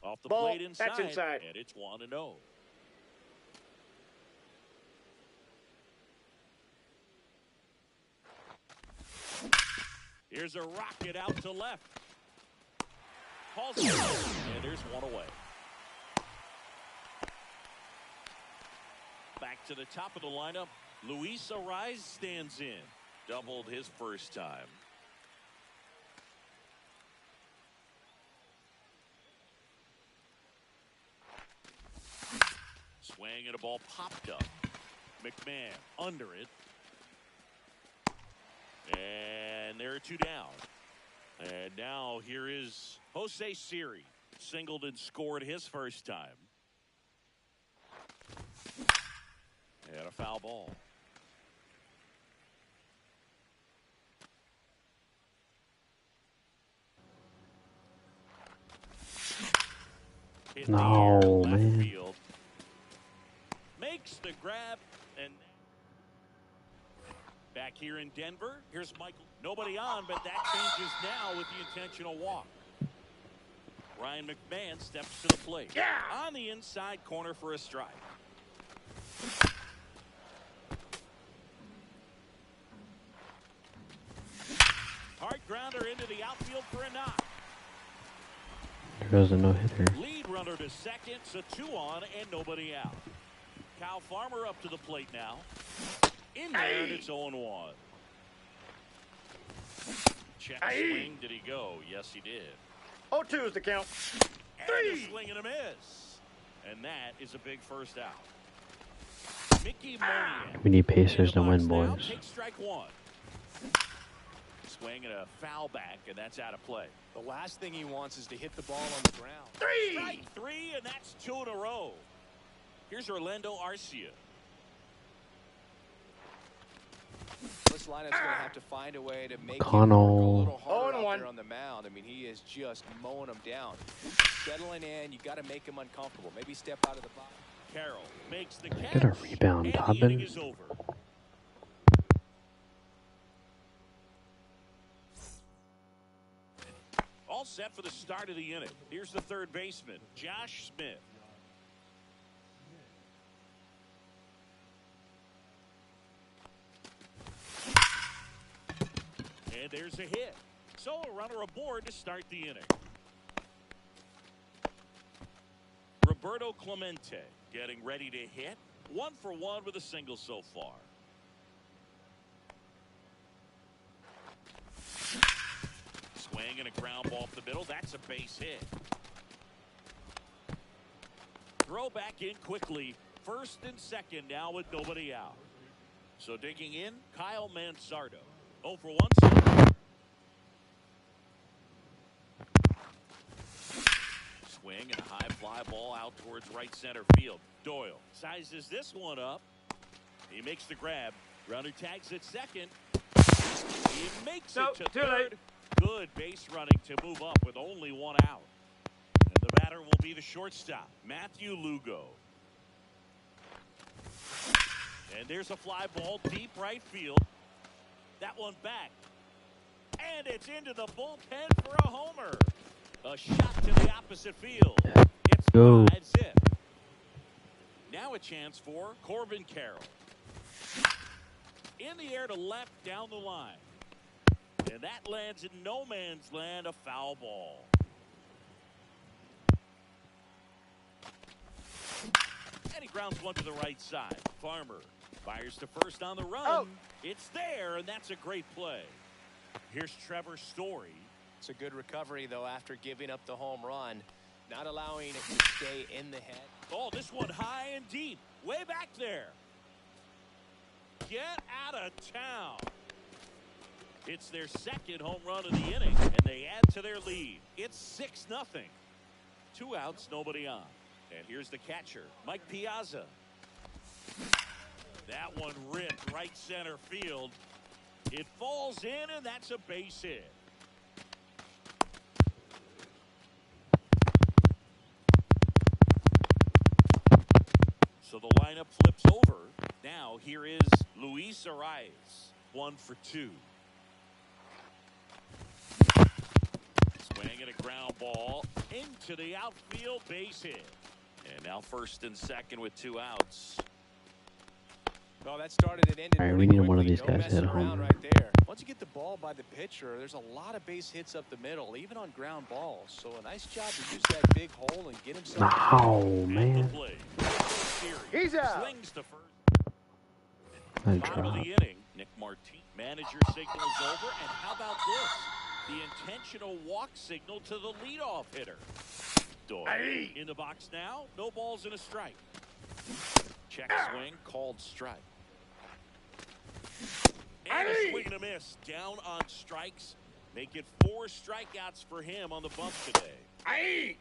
Off the Ball. plate inside. That's inside. And it's 1-0. Here's a rocket out to left. Calls it. And there's one away. Back to the top of the lineup. Luis Ariz stands in. Doubled his first time. Swing and a ball popped up. McMahon under it. And there are two down. And now here is Jose Siri. Singled and scored his first time. And a foul ball. No, man. Field. Makes the grab. And back here in Denver, here's Michael. Nobody on, but that changes now with the intentional walk. Ryan McMahon steps to the plate. Yeah! On the inside corner for a strike. Hard grounder into the outfield for a knock. There goes a no-hitter. Lead runner to second, so 2 on and nobody out. Kyle Farmer up to the plate now. In there, and it's 0-1. Check swing. Did he go? Yes, he did. 0-2 is the count. And a swing and a miss. And that is a big first out. Mickey Moniak. We need Pacers to win, now, boys. take strike 1. Swing and a foul back, and that's out of play. The last thing he wants is to hit the ball on the ground. Strike 3, and that's 2 in a row. Here's Orlando Arcia. This lineup's going to have to find a way to make him work a Connell. little harder out 0-1. there on the mound. I mean, he is just mowing them down. Settling in, you got to make him uncomfortable. Maybe step out of the box. Carroll makes the catch. Get a rebound, and the inning Dobbin. is over. All set for the start of the inning. Here's the third baseman, Josh Smith. And there's a hit. So a runner aboard to start the inning. Roberto Clemente getting ready to hit. 1 for 1 with a single so far. Swing and a ground ball up the middle. That's a base hit. Throw back in quickly. First and second now with nobody out. So digging in, Kyle Mansardo. 0 for 1. Swing and a high fly ball out towards right center field. Doyle sizes this one up. He makes the grab. Runner tags at second. He makes it to too third. late. Good base running to move up with only 1 out. And the batter will be the shortstop, Matthew Lugo. And there's a fly ball deep right field. That one back. And it's into the bullpen for a homer. A shot to the opposite field. It's Go. 5-zip. Now a chance for Corbin Carroll. In the air to left down the line. And that lands in no man's land, a foul ball. And he grounds one to the right side. Farmer fires to first on the run. Out. It's there, and that's a great play. Here's Trevor Story. It's a good recovery, though, after giving up the home run. Not allowing it to stay in the head. Oh, this one high and deep. Way back there. Get out of town. It's their second home run of the inning, and they add to their lead. It's 6-0. 2 outs, nobody on. And here's the catcher, Mike Piazza. That one ripped right center field. It falls in, and that's a base hit. So the lineup flips over. Now here is Luis Ariz. 1 for 2. Swing and a ground ball into the outfield, base hit. And now first and second with 2 outs. Well, that started and ended. All right, we pretty need one of quickly. these No guys to messing hit a home around run. right there. Once you get the ball by the pitcher, there's a lot of base hits up the middle, even on ground balls. So a nice job to use that big hole and get himself. Oh, At man. the plate. He's out. Swings to first. That Bottom of drop. the inning. Nick Martin. Manager signals over. And how about this? The intentional walk signal to the leadoff hitter. Doyle in the box now. No balls and a strike. Check swing, called strike. And a swing and a miss. Down on strikes. Make it 4 strikeouts for him on the bump today.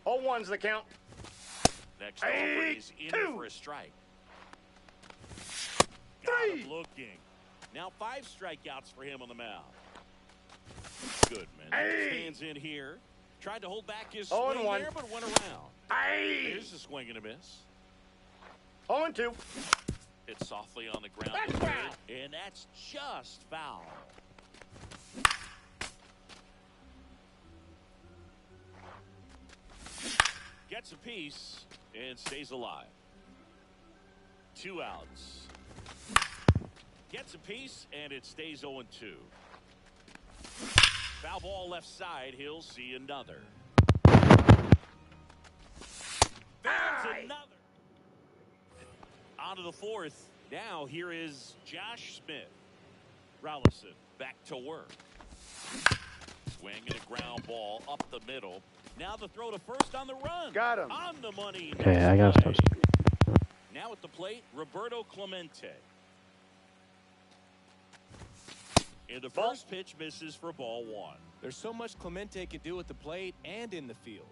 0-1's the count. Next offer is in for a strike. Got him looking. Now 5 strikeouts for him on the mound. Goodman stands in here. Tried to hold back his swing there, but went around. Here's a swing and a miss. 0-2. It's softly on the ground. That's foul. And that's just foul. Gets a piece and stays alive. 2 outs. Gets a piece and it stays 0-2. Foul ball left side. He'll see another. There's another. On to the 4th. Now here is Josh Smith. Rollison back to work. Swing and a ground ball up the middle. Now the throw to first on the run. Got him. On the money. Okay, I gotta stop. Now at the plate, Roberto Clemente. And the first pitch misses for ball 1. There's so much Clemente can do at the plate and in the field.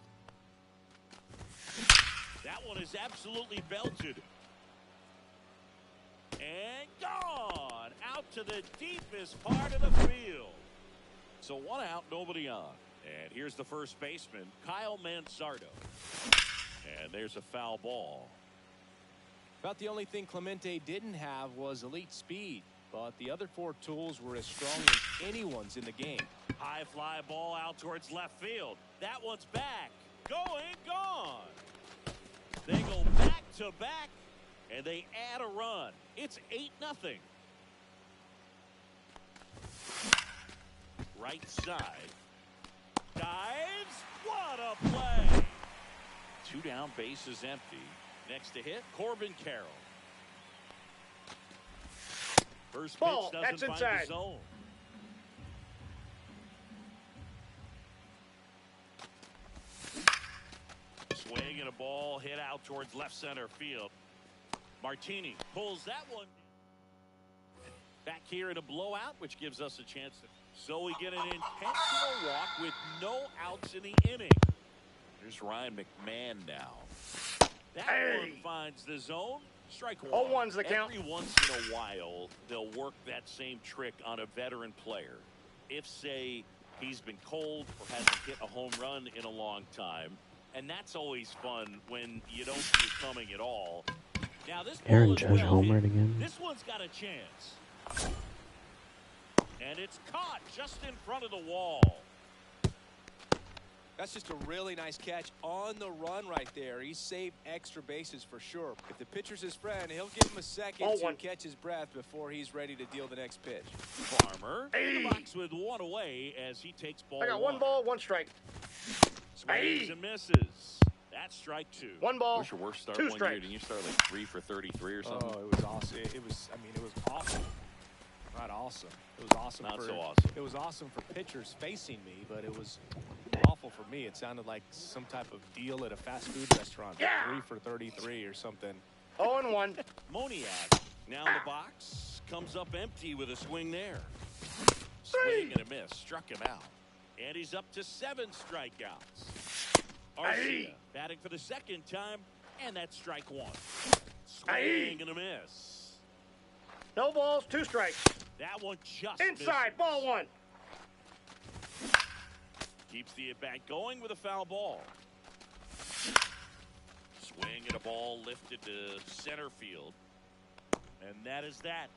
That one is absolutely belted. And gone out to the deepest part of the field. So 1 out, nobody on. And here's the first baseman, Kyle Manzardo. And there's a foul ball. About the only thing Clemente didn't have was elite speed, but the other 4 tools were as strong as anyone's in the game. High fly ball out towards left field. That one's back. Going, gone. They go back to back, and they add a run. It's 8-0. Right side. Dives. What a play. 2 down, bases empty. Next to hit, Corbin Carroll. First Ball, pitch that's doesn't find inside. the zone. Swing and a ball hit out towards left center field. Martini pulls that one. Back here in a blowout, which gives us a chance to. So we get an intentional walk with no outs in the inning. Here's Ryan McMahon now. That one finds the zone. Strike 1. 0-1's the count. Every once in a while, they'll work that same trick on a veteran player. If, say, he's been cold or hasn't hit a home run in a long time. And that's always fun when you don't see it coming at all. Now this Aaron ball is Judge well hit. homered again. This one's got a chance. And it's caught just in front of the wall. That's just a really nice catch on the run right there. He saved extra bases for sure. If the pitcher's his friend, he'll give him a second to catch his breath before he's ready to deal the next pitch. Farmer in the box with 1 away as he takes ball 1. I got 1 ball, 1 strike. Swings and misses. That's strike 2. 1 ball, What's your worst start 2 one year? strikes. Didn't you start like 3 for 33 or something? Oh, it was awesome. It was awesome. Not awesome. It was awesome. Not for, so awesome. It was awesome for pitchers facing me, but it was awful for me. It sounded like some type of deal at a fast food restaurant. Yeah. 3 for 33 or something. 0-1. Moniak now in the box. Comes up empty with a swing there. Swing and a miss. Struck him out. And he's up to 7 strikeouts. Arcia batting for the 2nd time, and that's strike 1. Swing and a miss. No balls, 2 strikes. That one just Inside, misses. ball 1. Keeps the at-bat going with a foul ball. Swing and a ball lifted to center field. And that is that.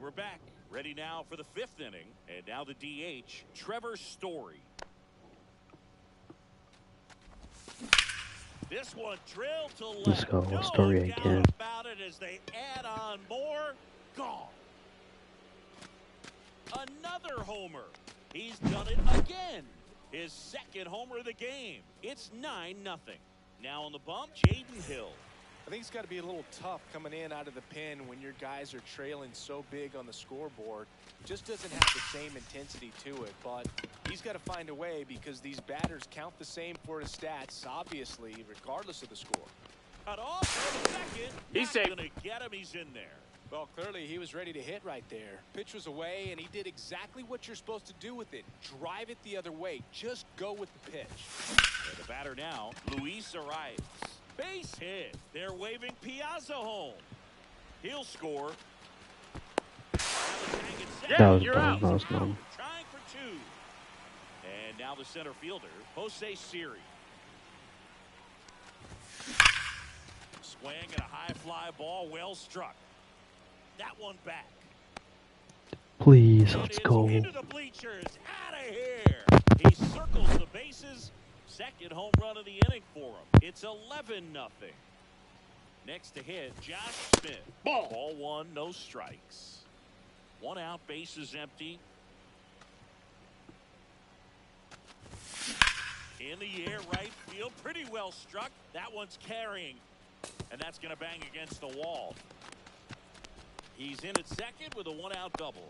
And we're back. Ready now for the 5th inning. And now the DH, Trevor Story. This one drilled to left. Let's go. No Story doubt again. about it as they add on more. Gone. Another homer. He's done it again. His 2nd homer of the game. It's 9-0. Now on the bump, Jaden Hill. I think it's got to be a little tough coming in out of the pen when your guys are trailing so big on the scoreboard. Just doesn't have the same intensity to it, but he's got to find a way because these batters count the same for his stats, obviously, regardless of the score. Cut off for the 2nd. He's safe. Gonna get him. He's in there. Well, clearly he was ready to hit right there. Pitch was away, and he did exactly what you're supposed to do with it. Drive it the other way. Just go with the pitch. And the batter now, Luis arrives. Base hit. They're waving Piazza home. He'll score. That was you're dumb. out. That was dumb. Trying for 2. And now the center fielder, Jose Siri. Swing and a high fly ball, well struck. That one back. Please, It let's is go. into the bleachers. Out of here. He circles the bases. 2nd home run of the inning for him. It's 11-0. Next to hit, Josh Smith. Ball 1, no strikes. 1 out, bases empty. In the air, right field, pretty well struck. That one's carrying, and that's going to bang against the wall. He's in at 2nd with a 1-out double.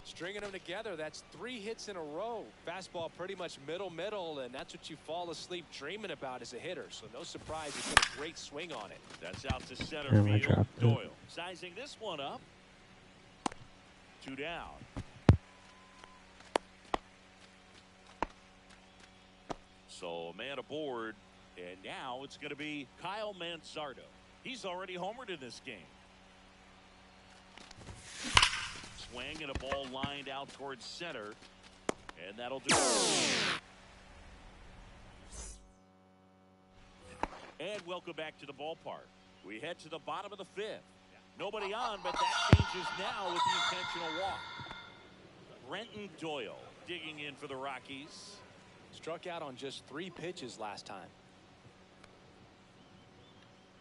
Stringing them together, that's 3 hits in a row. Fastball pretty much middle, and that's what you fall asleep dreaming about as a hitter. So no surprise, he put a great swing on it. That's out to center And I field. dropped it. Doyle sizing this one up. 2 down. So a man aboard, and now it's going to be Kyle Manzardo. He's already homered in this game. Swing and a ball lined out towards center, and that'll do it. And welcome back to the ballpark. We head to the bottom of the 5th. Nobody on, but that changes now with the intentional walk. Brenton Doyle digging in for the Rockies. Struck out on just 3 pitches last time.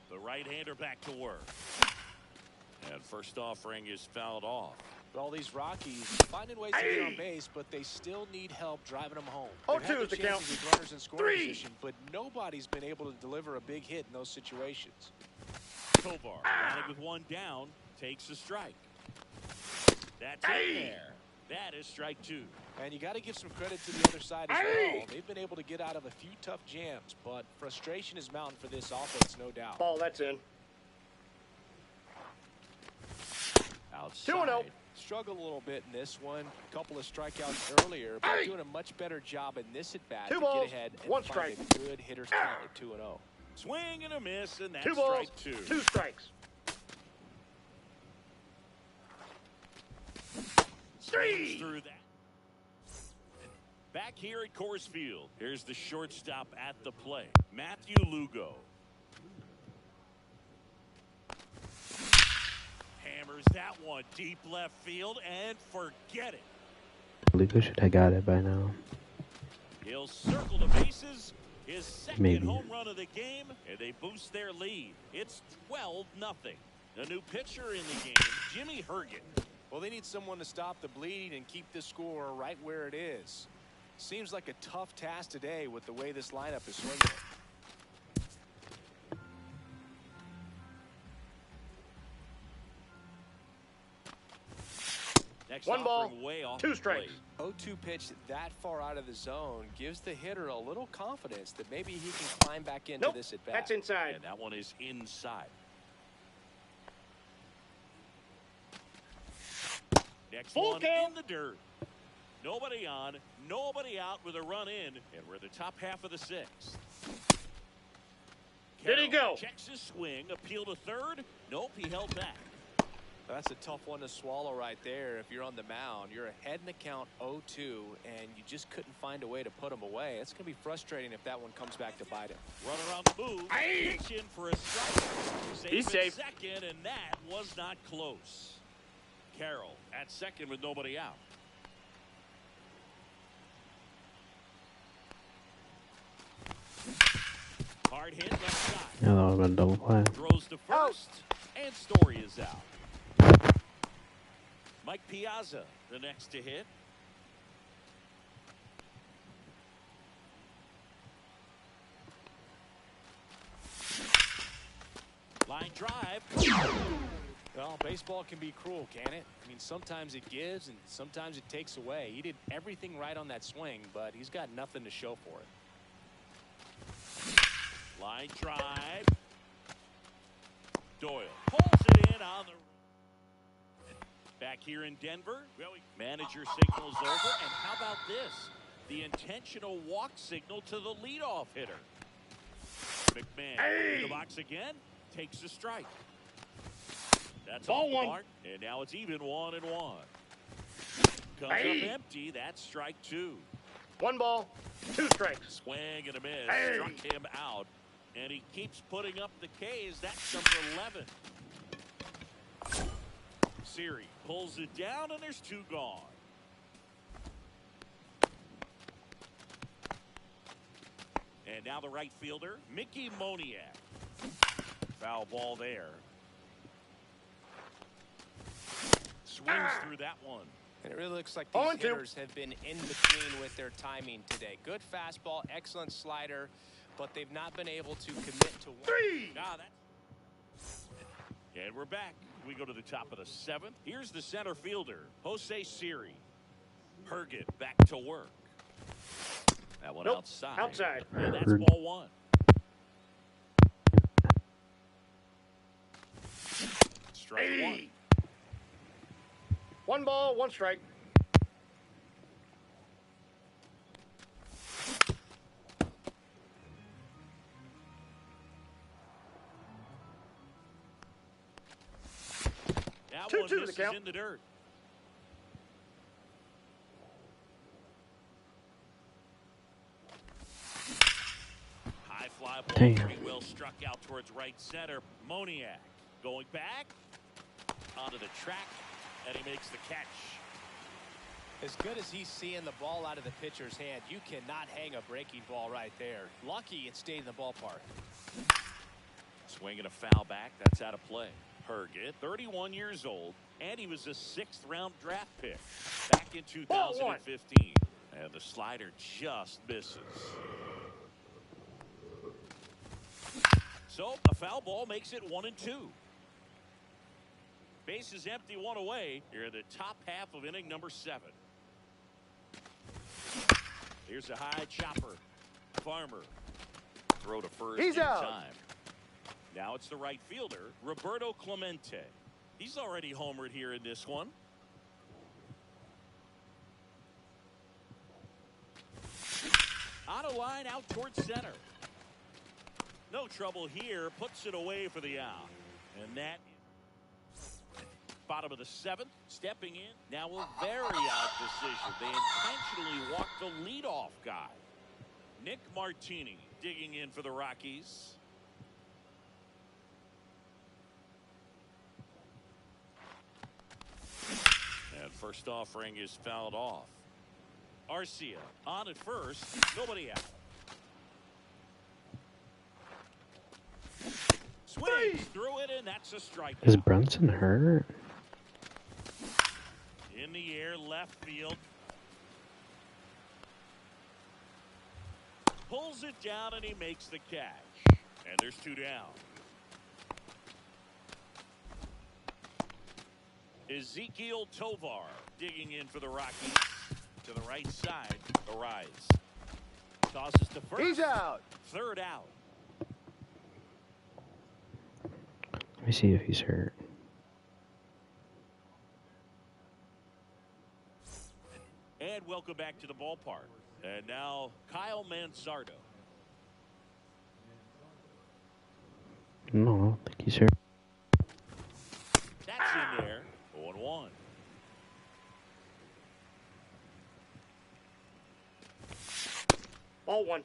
The right-hander back to work. And first offering is fouled off. All these Rockies finding ways to get on base, but they still need help driving them home. Oh, They've had 2 is the the count. chances with runners in scoring 3. position, but nobody's been able to deliver a big hit in those situations. Tovar, batting with 1 down, takes a strike. That's in there. That is strike 2. And you got to give some credit to the other side as well. They've been able to get out of a few tough jams, but frustration is mounting for this offense, no doubt. Ball, that's in. Outside. 2-0. Struggled a little bit in this one. A couple of strikeouts earlier, but doing a much better job in this at-bat 2 to balls, get ahead and 1 find strike. a good hitter's count at 2-0. Swing and a miss, and that's 2 balls, strike 2. 2 strikes. 3. Through that. Back here at Coors Field, here's the shortstop at the plate, Matthew Lugo. Hammers that one deep left field and forget it. Lugo should have got it by now. He'll circle the bases. His 2nd Maybe. home run of the game, and they boost their lead. It's 12-0. The new pitcher in the game, Jimmy Herget. Well, they need someone to stop the bleeding and keep the score right where it is. Seems like a tough task today with the way this lineup is swinging. Next 1 ball, offering way off 2 the strikes. plate. 0-2 pitch that far out of the zone gives the hitter a little confidence that maybe he can climb back into Nope, this at bat. that's inside. And that one is inside. Next Full one count. in the dirt. Nobody on, nobody out with a run in, and we're the top half of the 6th. Did he Carroll go? checks his swing, appeal to third. Nope, he held back. That's a tough one to swallow right there. If you're on the mound, you're ahead in the count 0-2, and you just couldn't find a way to put him away. It's going to be frustrating if that one comes back to bite him. Runner on the move, pitch in for a strike. He's at safe. 2nd, and that was not close. Carroll at second with nobody out. Hard hit, left side. Yeah, that was a double play. Throws to first, and Story is out. Mike Piazza, the next to hit. Line drive. Well, baseball can be cruel, can it? I mean, sometimes it gives and sometimes it takes away. He did everything right on that swing, but he's got nothing to show for it. Line drive. Doyle pulls it in on the. Back here in Denver, manager signals over, and how about this? The intentional walk signal to the leadoff hitter. McMahon in the box again, takes the strike. That's Ball off one. the mark, and now it's even 1-1. Comes up empty. That's strike two. 1 ball, 2 strikes. Swing and a miss. Struck him out, and he keeps putting up the K's. That's number 11. Siri pulls it down, and there's 2 gone. And now the right fielder, Mickey Moniak. Foul ball there. Swings through that one. And it really looks like these hitters have been in between with their timing today. Good fastball, excellent slider, but they've not been able to commit to one. 3. And we're back. We go to the top of the 7th. Here's the center fielder, Jose Siri. Herget back to work. That one outside. Outside. And that's ball 1. Strike 1. 1 ball, 1 strike. That 2-2 one to the misses count. in the dirt. High fly ball, Damn. pretty well struck out towards right center. Moniak going back onto the track, and he makes the catch. As good as he's seeing the ball out of the pitcher's hand, you cannot hang a breaking ball right there. Lucky it stayed in the ballpark. Swinging a foul back. That's out of play. Herget, 31 years old, and he was a 6th-round draft pick back in 2015. And the slider just misses. So a foul ball makes it 1-2. Bases empty, 1 away. Here in the top half of inning number 7. Here's a high chopper. Farmer. Throw to first He's in out. time. Now it's the right fielder, Roberto Clemente. He's already homered here in this one. On a line out towards center. No trouble here. Puts it away for the out. And that bottom of the 7th. Stepping in. Now a very odd decision. They intentionally walked the leadoff guy. Nick Martini digging in for the Rockies. And first offering is fouled off. Arcia on at first. Nobody out. Swings through it, and that's a strikeout. Is Brunson hurt? In the air, left field. Pulls it down, and he makes the catch. And there's 2 down. Ezekiel Tovar digging in for the Rockies. To the right side, the rise. Tosses to first. He's out. 3rd out. Let me see if he's hurt. And welcome back to the ballpark. And now Kyle Manzardo. No, I don't think he's hurt. That's in there. 0-1. Ball 1.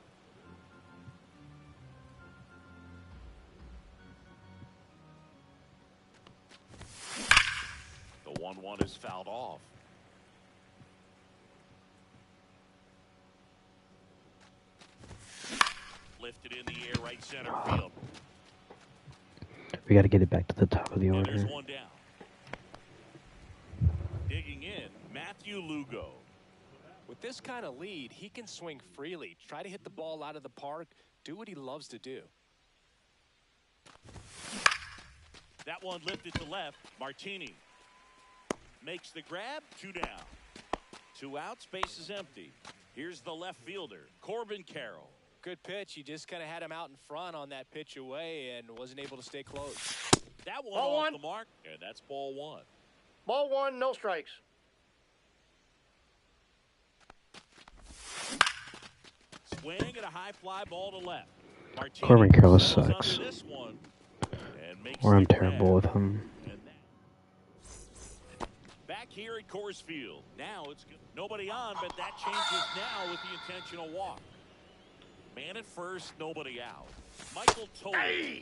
The 1-1 one is fouled off. Lifted in the air, right center field. We got to get it back to the top of the And there's order. one down. Digging in, Matthew Lugo. With this kind of lead, he can swing freely, try to hit the ball out of the park, do what he loves to do. That one lifted to left. Martini makes the grab. 2 down. 2 outs. Base is empty. Here's the left fielder, Corbin Carroll. Good pitch. He just kind of had him out in front on that pitch away and wasn't able to stay close. That one Ball off one. the mark, and that's ball 1. Ball 1, no strikes. Swing and a high fly ball to left. Martini Corbin Carroll sails sucks. under this one and makes Or I'm the terrible grab. with him. And back here at Coors Field. Now it's good. Nobody on, but that changes now with the intentional walk. Man at first, nobody out. Michael Toll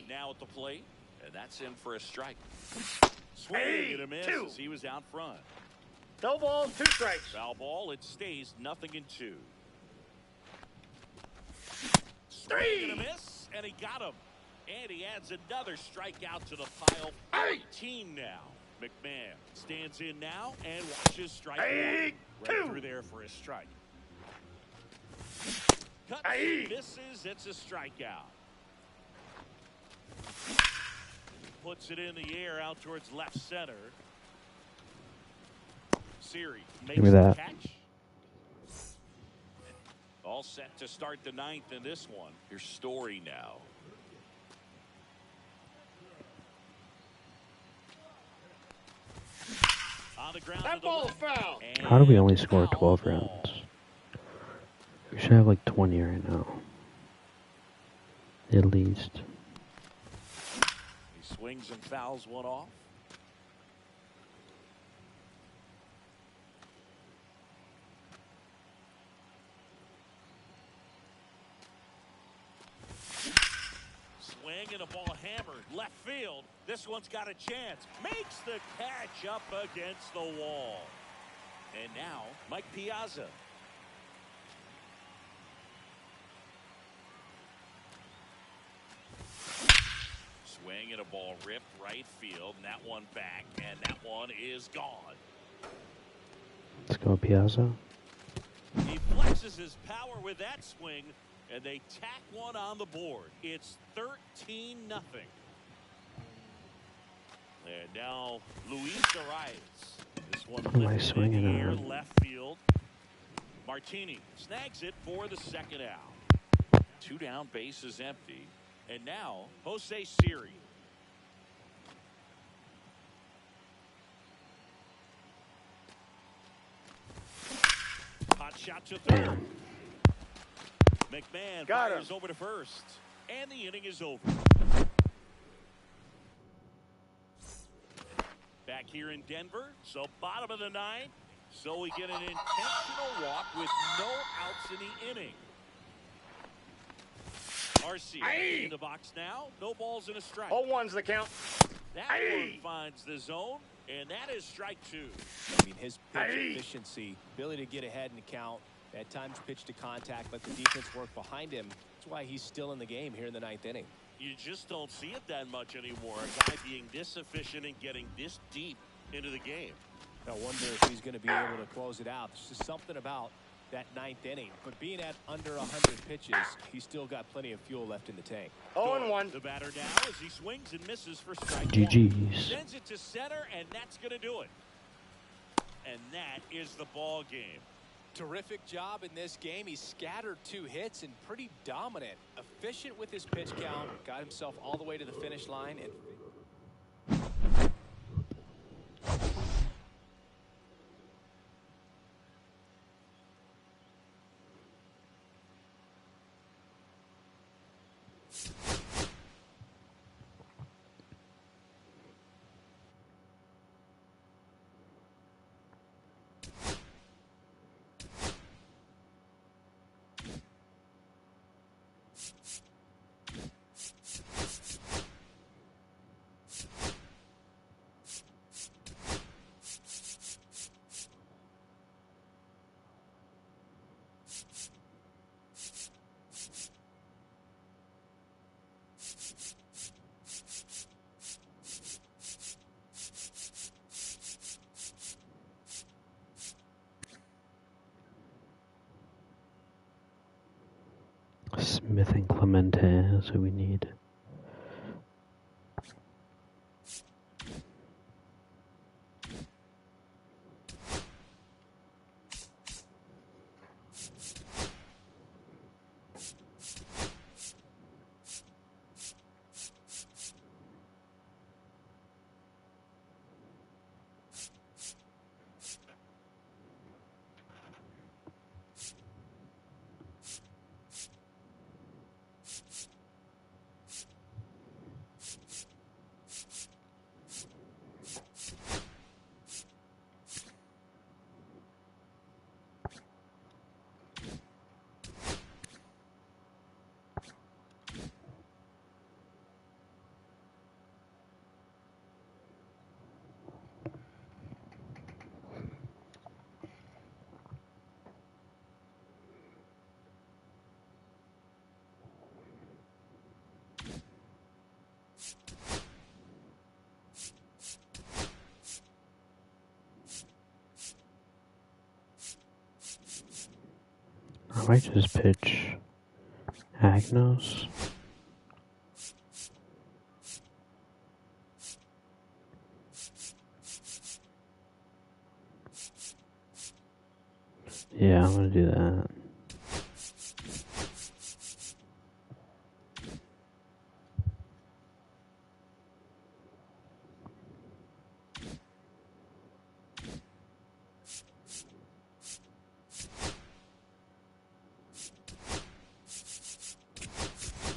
now at the plate, And that's in for a strike. swing and a miss as he was out front. No balls, 2 strikes. Foul ball, it stays 0-2. 3. Swing and a miss, and he got him. And he adds another strikeout to the pile. 14 now. McMahon stands in now and watches strike 1. Right 2. through there for a strike. Cuts, misses, it's a strikeout. Puts it in the air out towards left center. Siri makes Give me the that. catch. All set to start the 9th in this one. Here's Story now. On the ground to That the ball's left. foul. How do we only And score foul 12 ball. runs? We should have like 20 right now. At least. He swings and fouls one off. Swing and a ball hammered left field. This one's got a chance. Makes the catch up against the wall. And now Mike Piazza. Swing and a ball ripped right field, and that one back, and that one is gone. Let's go, Piazza. He flexes his power with that swing, and they tack one on the board. It's 13-0. And now Luis Arias. This one What am I lifted in swinging the air on? left field. Martini snags it for the 2nd out. 2 down, base is empty. And now Jose Siri. Hot shot to third. Damn. McMahon Got fires him. over to first. And the inning is over. Back here in Denver, so bottom of the 9th. So we get an intentional walk with no outs in the inning. RC in the box now. No balls and a strike. Ball 1's the count. That one finds the zone, and that is strike 2. I mean, his pitch efficiency, ability to get ahead in the count, at times pitch to contact, let the defense work behind him. That's why he's still in the game here in the 9th inning. You just don't see it that much anymore. A guy being this efficient and getting this deep into the game. I wonder if he's going to be able to close it out. There's just something about that 9th inning. But being at under 100 pitches, he's still got plenty of fuel left in the tank. 0-1. The batter now as he swings and misses for strike 1. GG's. Sends it to center, and that's going to do it. And that is the ball game. Terrific job in this game. He scattered 2 hits and pretty dominant. Efficient with his pitch count. Got himself all the way to the finish line. And Smith and Clemente is who we need. I might just pitch Agnos. Yeah, I'm gonna do that.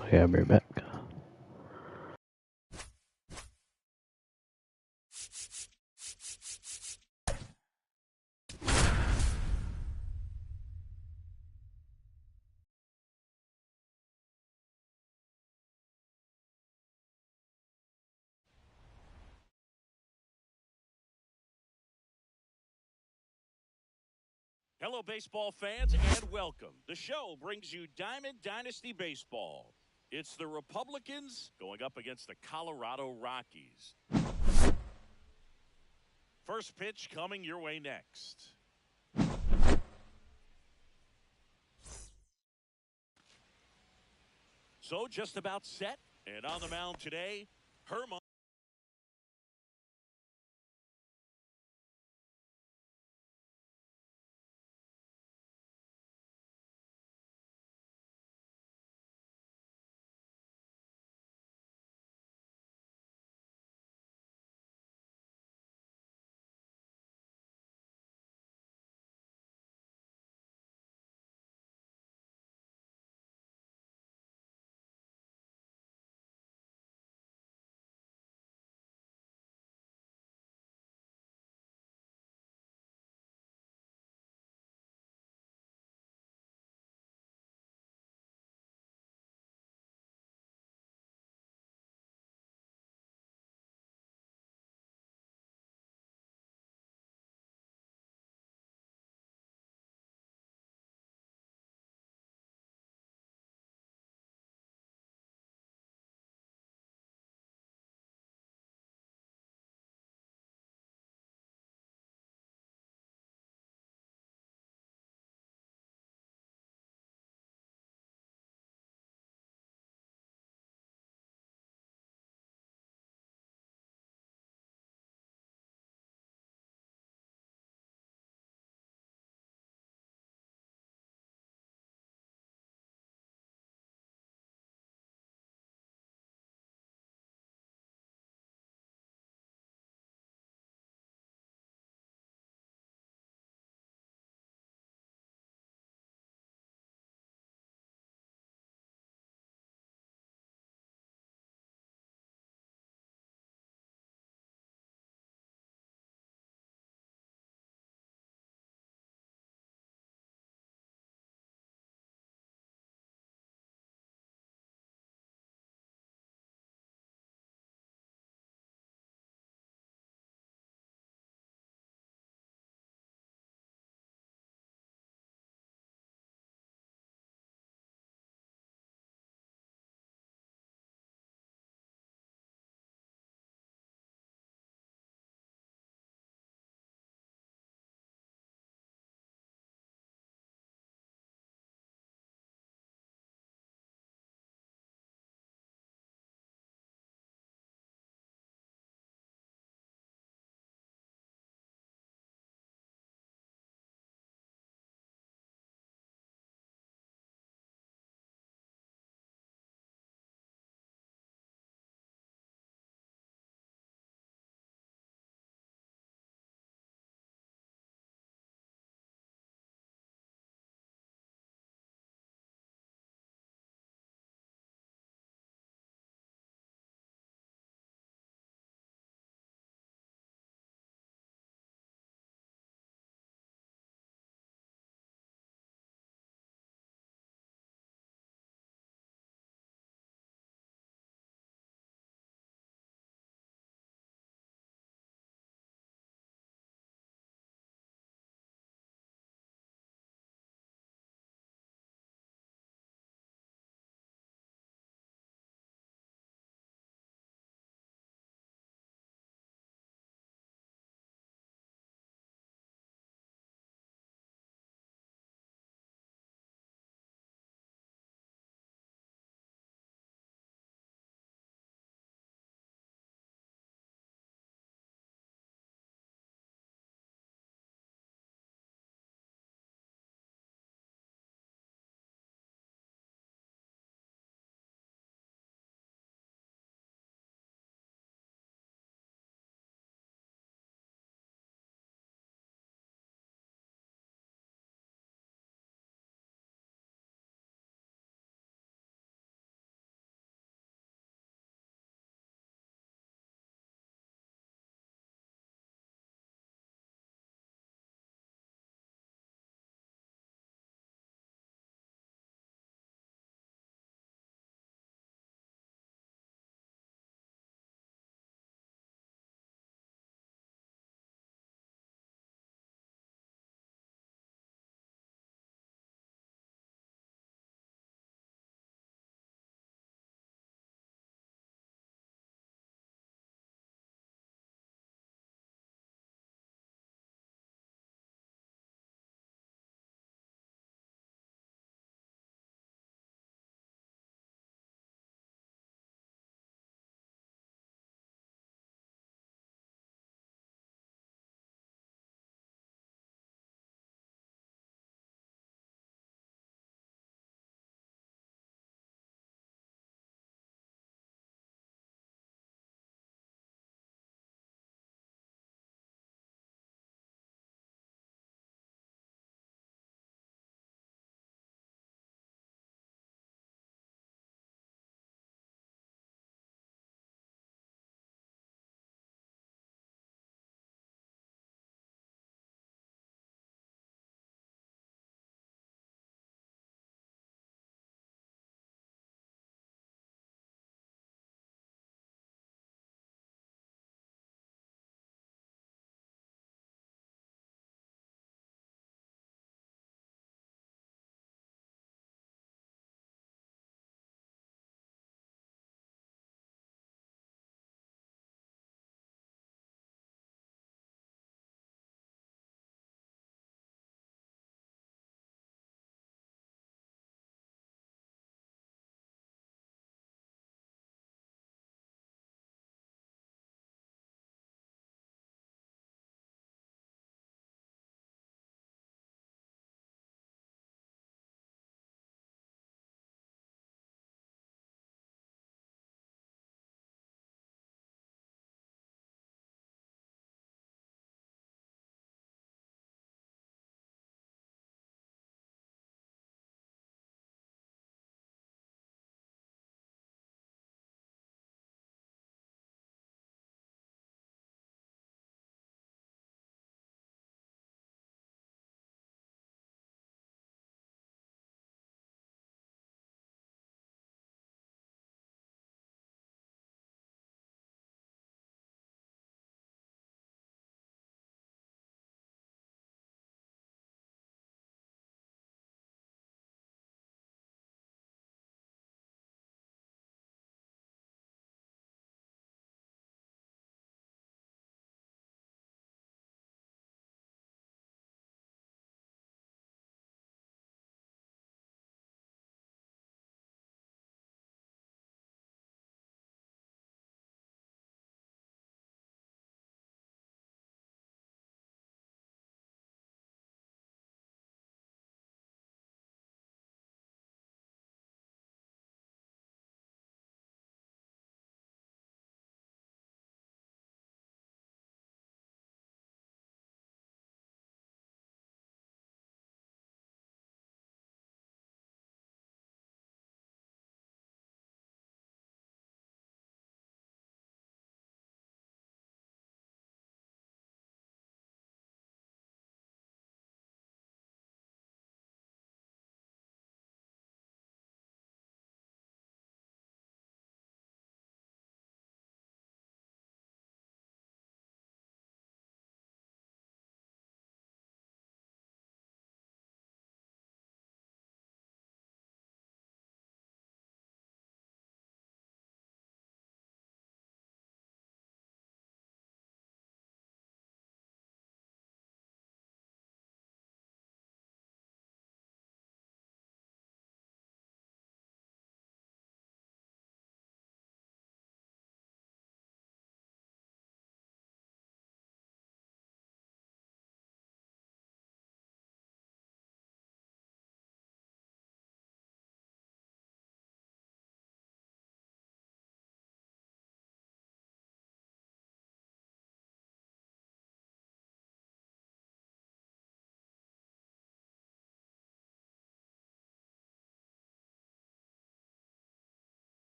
Okay, I'll be right back. Hello, baseball fans, and welcome. The show brings you Diamond Dynasty Baseball. It's the Republicans going up against the Colorado Rockies. First pitch coming your way next. So just about set, and on the mound today, Herman.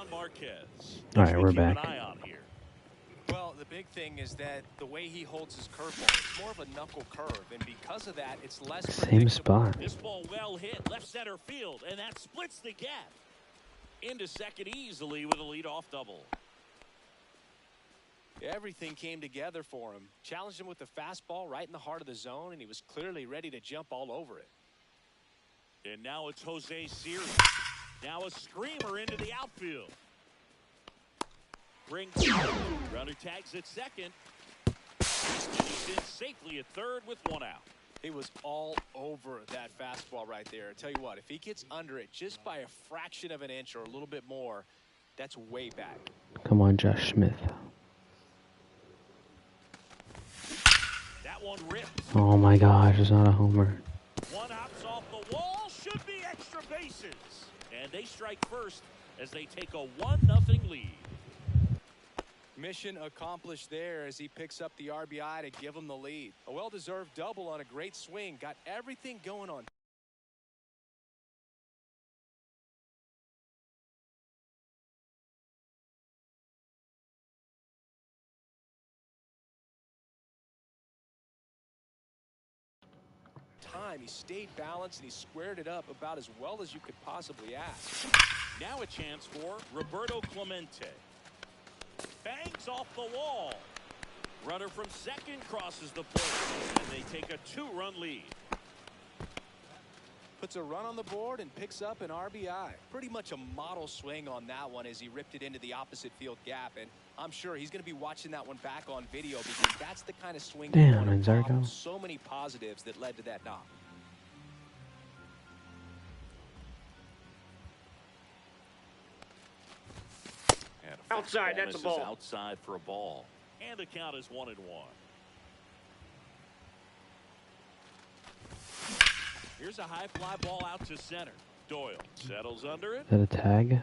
on Marquez. All right, we're Keep an back. eye on here. Well, the big thing is that the way he holds his curveball, it's more of a knuckle curve, and because of that, it's less Same predictable. spot. This ball well hit, left center field, and that splits the gap. Into second easily with a leadoff double. Everything came together for him. Challenged him with the fastball right in the heart of the zone, and he was clearly ready to jump all over it. And now it's Jose Siri. Now a screamer into the outfield. Brings runner tags at second. And he's in safely at third with one out. He was all over that fastball right there. I tell you what, if he gets under it just by a fraction of an inch or a little bit more, that's way back. Come on, Josh Smith. That one ripped. Oh my gosh, it's not a homer. One hops off the wall. Should be extra bases. And they strike first as they take a 1-0 lead. Mission accomplished there as he picks up the RBI to give him the lead. A well-deserved double on a great swing. Got everything going on. He stayed balanced and he squared it up about as well as you could possibly ask. Now a chance for Roberto Clemente. Bangs off the wall. Runner from second crosses the plate, and they take a 2-run lead. Puts a run on the board and picks up an RBI. Pretty much a model swing on that one as he ripped it into the opposite field gap, and I'm sure he's going to be watching that one back on video because that's the kind of swing. Damn, Manzardo. So many positives that led to that knock. Outside, that's a ball. Outside for a ball. And the count is 1-1. Here's a high fly ball out to center. Doyle settles under it. Is that a tag?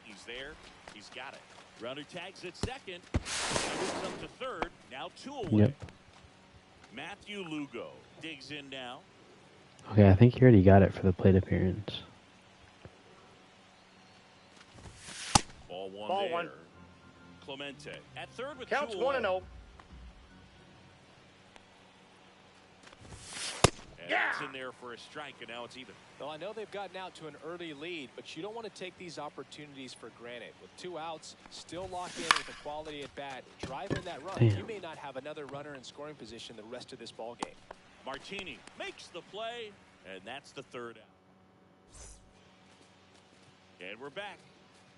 He's there. He's got it. Runner tags at second. Moves up to third. Now 2 away. Yep. Matthew Lugo digs in now. Okay, I think he already got it for the plate appearance. Ball one Ball there. one. Clemente at third with Counts 2 away. 1-0. And Yeah. it's in there for a strike, and now it's even. Well, I know they've gotten out to an early lead, but you don't want to take these opportunities for granted. With 2 outs, still lock in with a quality at bat, drive in that run. Damn. You may not have another runner in scoring position the rest of this ball game. Martini makes the play, and that's the 3rd out. And we're back.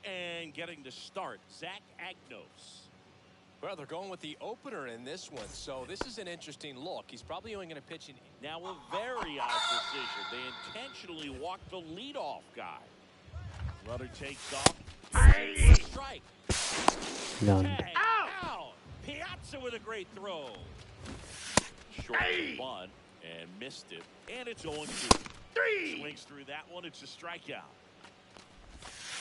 And getting to start, Zach Agnos. Well, they're going with the opener in this one, so this is an interesting look. He's probably only going to pitch in. Now a very odd decision. They intentionally walked the leadoff guy. Runner takes off. Strike. Done. Tag. Out. Piazza with a great throw. Short one and missed it. And it's 0-2. Swings through that one. It's a strikeout.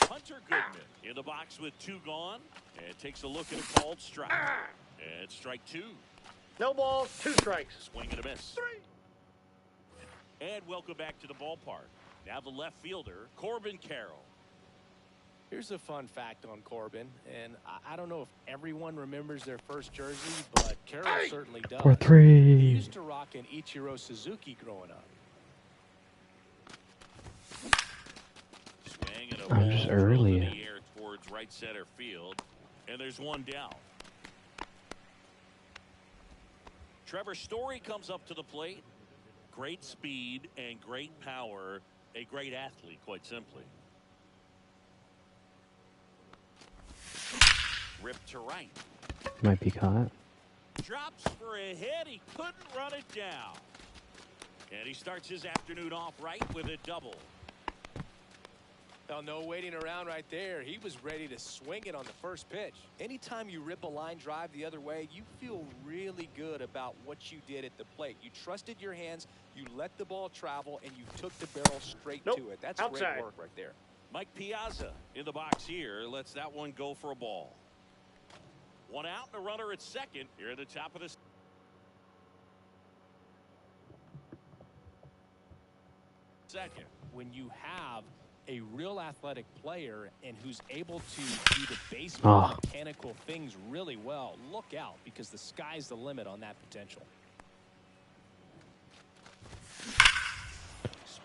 Hunter Goodman in the box with 2 gone and takes a look at a called strike. And strike 2. No balls, 2 strikes. Swing and a miss. 3. And welcome back to the ballpark. Now the left fielder, Corbin Carroll. Here's a fun fact on Corbin, and I don't know if everyone remembers their first jersey, but Carroll certainly does. For He 3. used to rock an Ichiro Suzuki growing up. Swing and a I'm ball just drilled early. in the air towards right center field. And there's one down. Trevor Story comes up to the plate. Great speed and great power. A great athlete, quite simply. Ripped to right. Might be caught. Drops for a hit. He couldn't run it down. And he starts his afternoon off right with a double. Now, no waiting around right there. He was ready to swing it on the first pitch. Anytime you rip a line drive the other way, you feel really good about what you did at the plate. You trusted your hands, you let the ball travel, and you took the barrel straight to it. That's Outside. great work right there. Mike Piazza in the box here lets that one go for a ball. One out and a runner at second here at the top of this. Second. When you have a real athletic player and who's able to do the baseball mechanical things really well, look out, because the sky's the limit on that potential.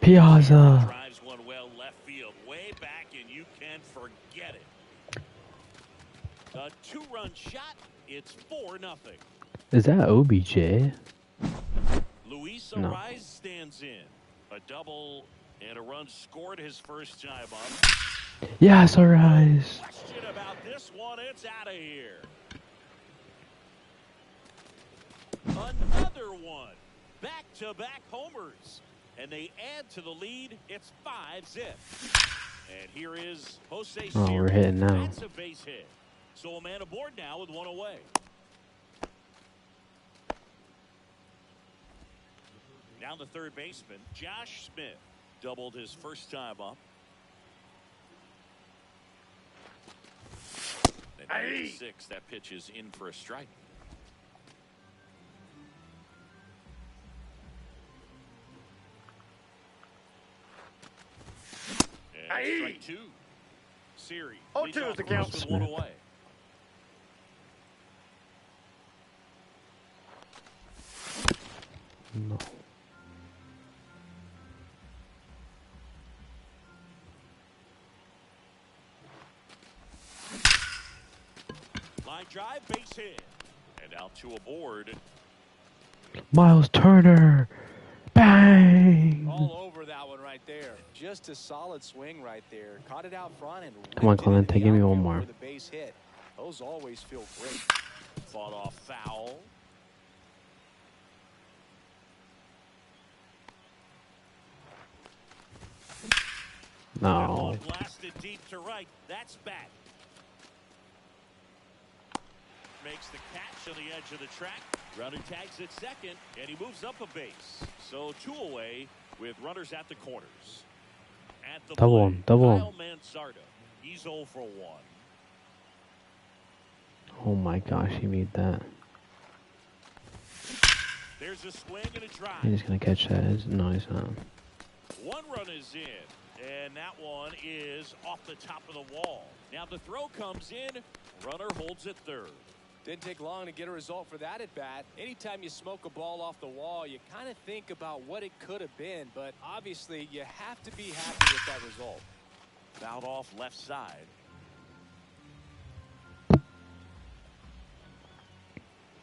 Piazza. Drives one well left field, way back, and you can forget it. A 2-run shot. It's 4-0. Is that OBJ? Luis No. Ariz stands in. A double and a run scored his first time up. Yes, Arise. Question about this one. It's out of here. Another one. Back-to-back homers. And they add to the lead. It's 5-0. And here is Jose. Oh, we're hitting now. That's a base hit. So a man aboard now with one away. Now the third baseman, Josh Smith, doubled his first time up. At 96, that pitch is in for a strike. And strike 2. Siri. 0-2 is the count. With one away. No. Line drive, base hit. And now 2 aboard. Miles Turner. Bang. All over that one right there. Just a solid swing right there. Caught it out front and Come on, Clemente, give me one more. For the base hit. Those always feel great. Fought off foul. That No. one blasted deep to right. That's back. Makes the catch on the edge of the track. Runner tags at second, and he moves up a base. So 2 away with runners at the corners. At the Double plate, him, double Kyle him. Mansardo. He's 0 for 1. Oh my gosh, he made that. There's a swing and a drive. He's gonna catch that. No, he's not. 1 run is in, and that one is off the top of the wall. Now the throw comes in. Runner holds at third. Didn't take long to get a result for that at bat. Anytime you smoke a ball off the wall, you kind of think about what it could have been, but obviously you have to be happy with that result. Fouled off left side. The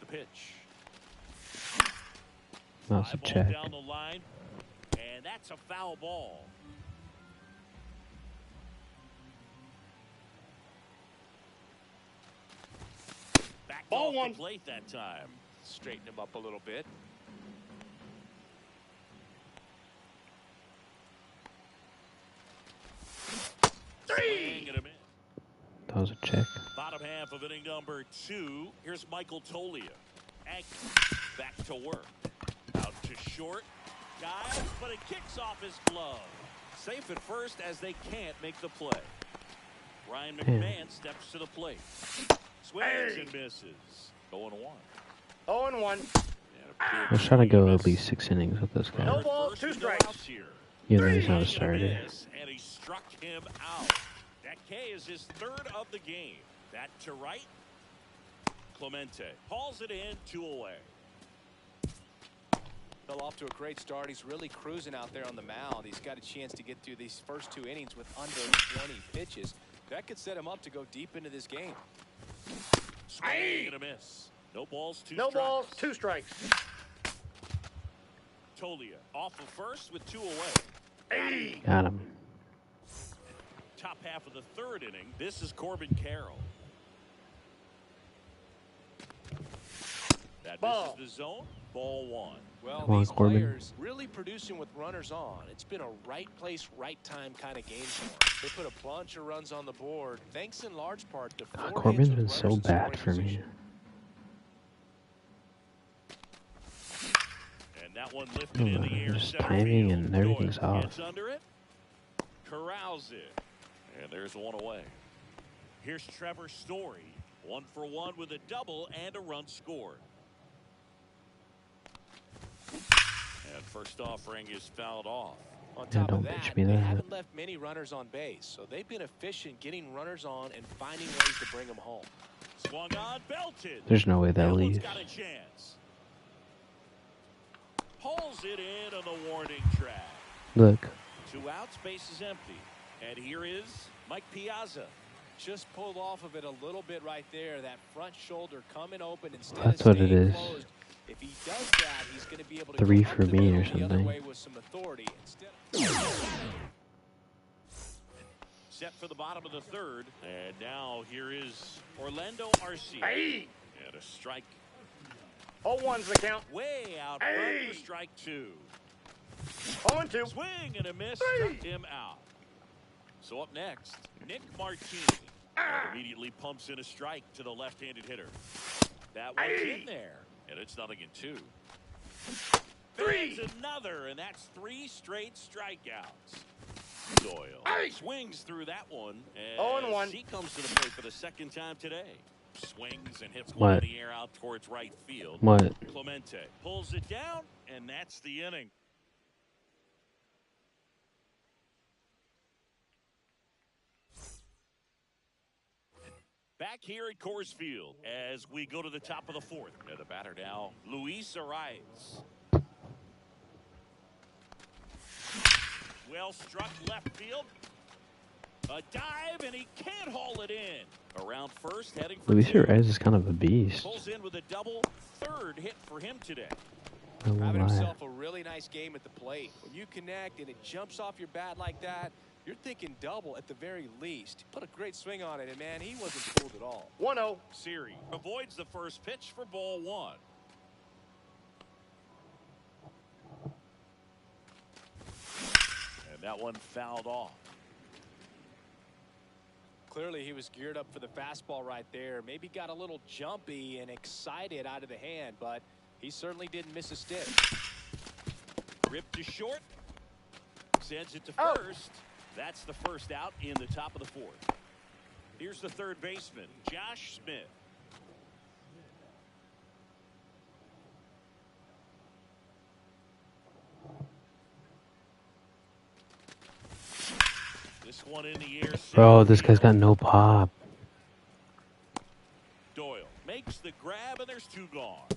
pitch. That's a Fly ball check. down the line, and that's a foul ball. Back Ball off one. the plate that time. Straighten him up a little bit. Swing and a miss. That was a check. Bottom half of inning number 2. Here's Michael Tolia. Back to work. Out to short. Dives, but it kicks off his glove. Safe at first as they can't make the play. Ryan McMahon steps to the plate. Swings and misses. 0-1. 0-1. I was trying to go at least 6 innings with this guy. No ball, First 2 no strikes. outs here. Even though he's not a Swing starter. and a miss, and he struck him out. That K is his 3rd of the game. That to right. Clemente hauls it in, 2 away. Fell off to a great start. He's really cruising out there on the mound. He's got a chance to get through these first 2 innings with under 20 pitches. That could set him up to go deep into this game. Swing and a miss. No balls, 2 No strikes. balls, 2 strikes. Tolia off of first with 2 away. Got him. Top half of the 3rd inning. This is Corbin Carroll. That Ball. misses the zone. Ball 1. Well, Come on, these Corbin. players really producing with runners on. It's been a right place, right time kind of game for them. They put a bunch of runs on the board, thanks in large part to 4 Corbin's hits been with so runners in bad scoring for me. position. And that one lifted in the air. Just Center timing field. and everything's Doyle off. gets under it. Corrals it. And there's 1 away. Here's Trevor Story. 1 for 1 with a double and a run scored. And first offering is fouled off. On Yeah, top of don't that, pitch me they that. haven't left many runners on base, so they've been efficient getting runners on and finding ways to bring them home. Swung on, belted. There's no way that That one's leaves. got a chance. Pulls it in on the warning track. Look. 2 outs, base is empty. And here is Mike Piazza. Just pulled off of it a little bit right there. That front shoulder coming open instead That's of what it staying is. closed. If he does that, he's going to be able to 3 go up for the me middle or the other something. way with some authority instead. Set for the bottom of the 3rd. And now here is Orlando Arcia. Hey! And a strike 0-1's the count. way out front for strike 2. 0-2. Swing and a miss, struck him out. So up next, Nick Martini. Immediately pumps in a strike to the left-handed hitter. That one's in there, and it's 0-2. 3. There's another, and that's 3 straight strikeouts. Doyle swings through that one, and 0-1. he comes to the plate for the 2nd time today. Swings and hits What? one in the air out towards right field. What? Clemente pulls it down, and that's the inning. Back here at Coors Field as we go to the top of the 4th. And the batter now, Luis Arias. Well struck left field. A dive, and he can't haul it in. Around first, heading for Luis 2. Arias is kind of a beast. Pulls in with a double. 3rd hit for him today. I won't Having lie. himself a really nice game at the plate. When you connect and it jumps off your bat like that, you're thinking double at the very least. He put a great swing on it, and man, he wasn't fooled at all. 1-0. Siri avoids the first pitch for ball 1. And that one fouled off. Clearly, he was geared up for the fastball right there. Maybe got a little jumpy and excited out of the hand, but he certainly didn't miss a stick. Ripped to short. Sends it to Oh. first. That's the first out in the top of the 4th. Here's the 3rd baseman, Josh Smith. This one in the air. Bro, this guy's got no pop. Doyle makes the grab, and there's 2 gone.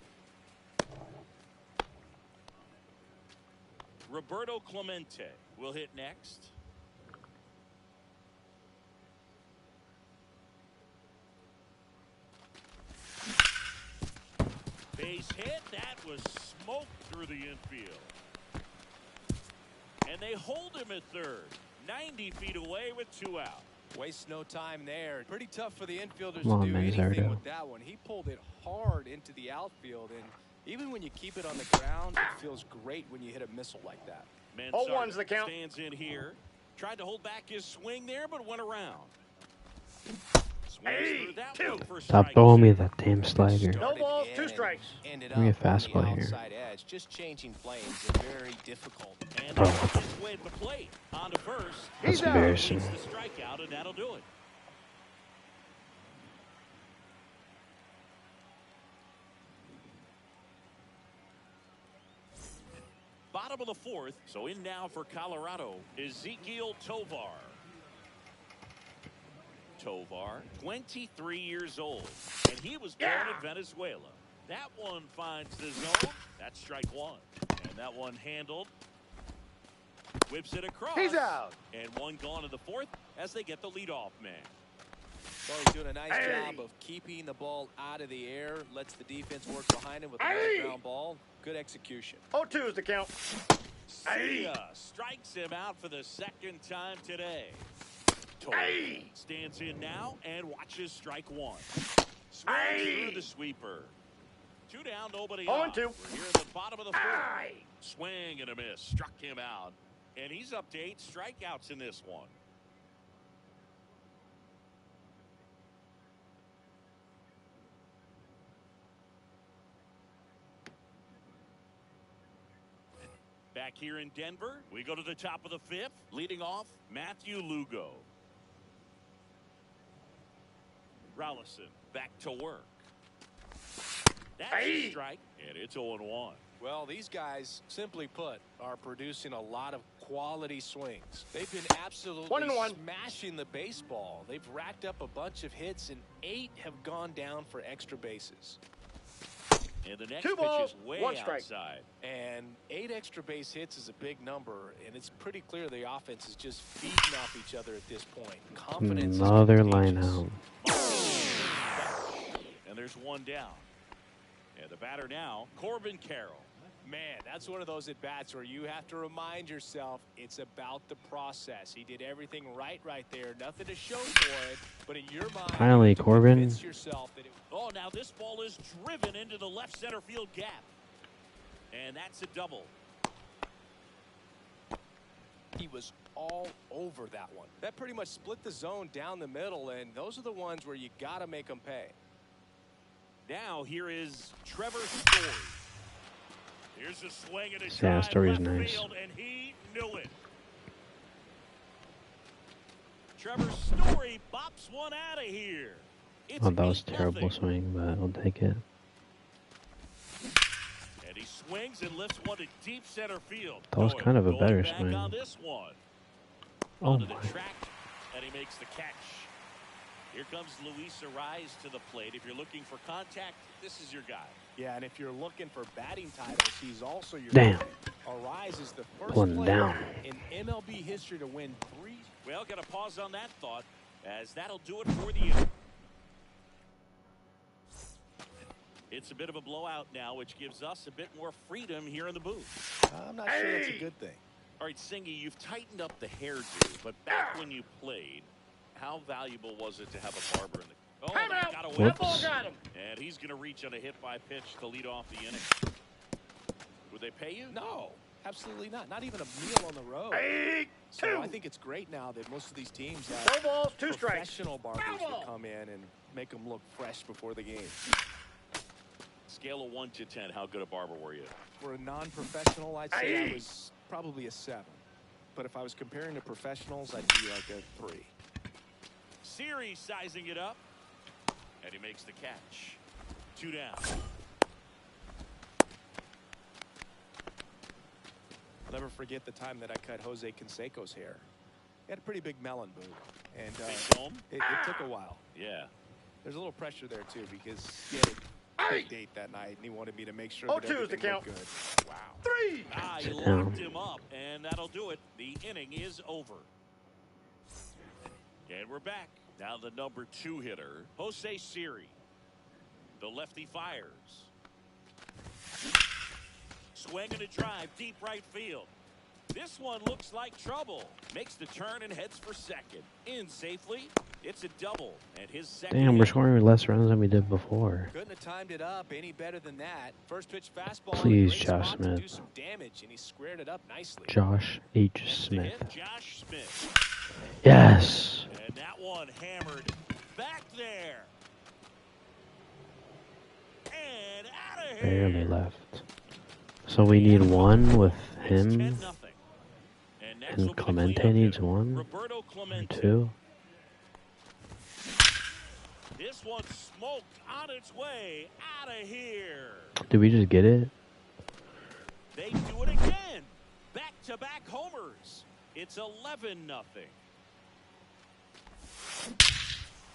Roberto Clemente will hit next. Base hit. That was smoked through the infield. And they hold him at 3rd. 90 feet away with 2 out. Waste no time there. Pretty tough for the infielders Come on, to do anything Manzardo. with that one. He pulled it hard into the outfield, and even when you keep it on the ground, it feels great when you hit a missile like that. 0-1's the count. Stands in here. Tried to hold back his swing there, but went around. Swings through that one for Stop strike throwing 2. me that damn slider. No balls, 2 strikes. Ended Give me a up on the fastball here. outside edge. Just changing planes is very difficult. And Bro. that's his way to the plate. On to first. That's He's out. embarrassing. Gets the strikeout, and that'll do it. Bottom of the 4th. So in now for Colorado, Ezequiel Tovar. Tovar, 23 years old, and he was born in Venezuela. That one finds the zone. That's strike 1. And that one handled. Whips it across. He's out. And one gone to the 4th as they get the leadoff man. Well, he's doing a nice job of keeping the ball out of the air. Lets the defense work behind him with a nice ground ball. Good execution. 0-2 is the count. Sia strikes him out for the 2nd time today. Tovar stands in now and watches strike 1. Swings through the sweeper. 2 down, nobody out. 0-2. We're here at the bottom of the 4th. Swing and a miss. Struck him out. And he's up to 8 strikeouts in this one. Back here in Denver, we go to the top of the 5th. Leading off, Matthew Lugo. Rollison back to work. That's a strike, and it's 0-1. Well, these guys, simply put, are producing a lot of quality swings. They've been absolutely 1-1. smashing the baseball. They've racked up a bunch of hits, and 8 have gone down for extra bases. And the next 2 pitch balls, is way 1 strike. outside. And 8 extra base hits is a big number, and it's pretty clear the offense is just feeding off each other at this point. Confidence Another is line contagious. out. And there's one down. And the batter now, Corbin Carroll. Man, that's one of those at-bats where you have to remind yourself it's about the process. He did everything right there. Nothing to show for it, but in your mind, Finally, you have to Corbin. convince yourself that it. Oh, now this ball is driven into the left center field gap. And that's a double. He was all over that one. That pretty much split the zone down the middle, and those are the ones where you got to make them pay. Now here is Trevor Story. Here's a swing and a Yeah, drive Story's left nice. field, and he knew it. Trevor Story bops one out of here. It's Oh, that was 8-0. terrible swing, but I'll take it. And he swings and lifts one to deep center field. That was kind of a Going better back swing. on this one. Oh Onto my. the track, and he makes the catch. Here comes Luis Arise to the plate. If you're looking for contact, this is your guy. Yeah, and if you're looking for batting titles, he's also your Damn. guy. Arise is the first Pulling player down. in MLB history to win 3. Well, got to pause on that thought, as that'll do it for the inning. It's a bit of a blowout now, which gives us a bit more freedom here in the booth. I'm not sure that's a good thing. All right, Singy, you've tightened up the hairdo, but back when you played, how valuable was it to have a barber in the... Oh, Time that out. got away. That ball got him. And he's going to reach on a hit-by-pitch to lead off the inning. Would they pay you? No, absolutely not. Not even a meal on the road. 8-2. So I think it's great now that most of these teams have 4 balls, 2 strikes. professional barbers Foul ball. that come in and make them look fresh before the game. Scale of 1 to 10, how good a barber were you? For a non-professional, I'd say I Aye. was probably a 7. But if I was comparing to professionals, I'd be like a 3. Series sizing it up. And he makes the catch. 2 down. I'll never forget the time that I cut Jose Canseco's hair. He had a pretty big melon, Boo. And Big dome? it took a while. Yeah. There's a little pressure there, too, because he had a big date that night, and he wanted me to make sure that 0-2 is the everything count. looked good. Wow. 3. Ah, he Sit down. locked him up, and that'll do it. The inning is over. And we're back. Now the number 2 hitter, Jose Siri. The lefty fires. Swing and a drive, deep right field. This one looks like trouble. Makes the turn and heads for second. In safely. It's a double. And his second. Damn, we're hit. scoring less runs than we did before. Couldn't have timed it up any better than that. First pitch fastball. Please, great Josh spot to Smith. do some damage, and he squared it up nicely. Josh H. The Smith. hit, Josh Smith. Yes. And that one hammered back there. And out of here. Barely left. So we need one with It's him, 10-0. And next will and be the Clemente cleanup needs hitter, one Roberto or Clemente. 2. This one smoked on its way out of here. Did we just get it? They do it again. Back-to-back homers. It's 11-0.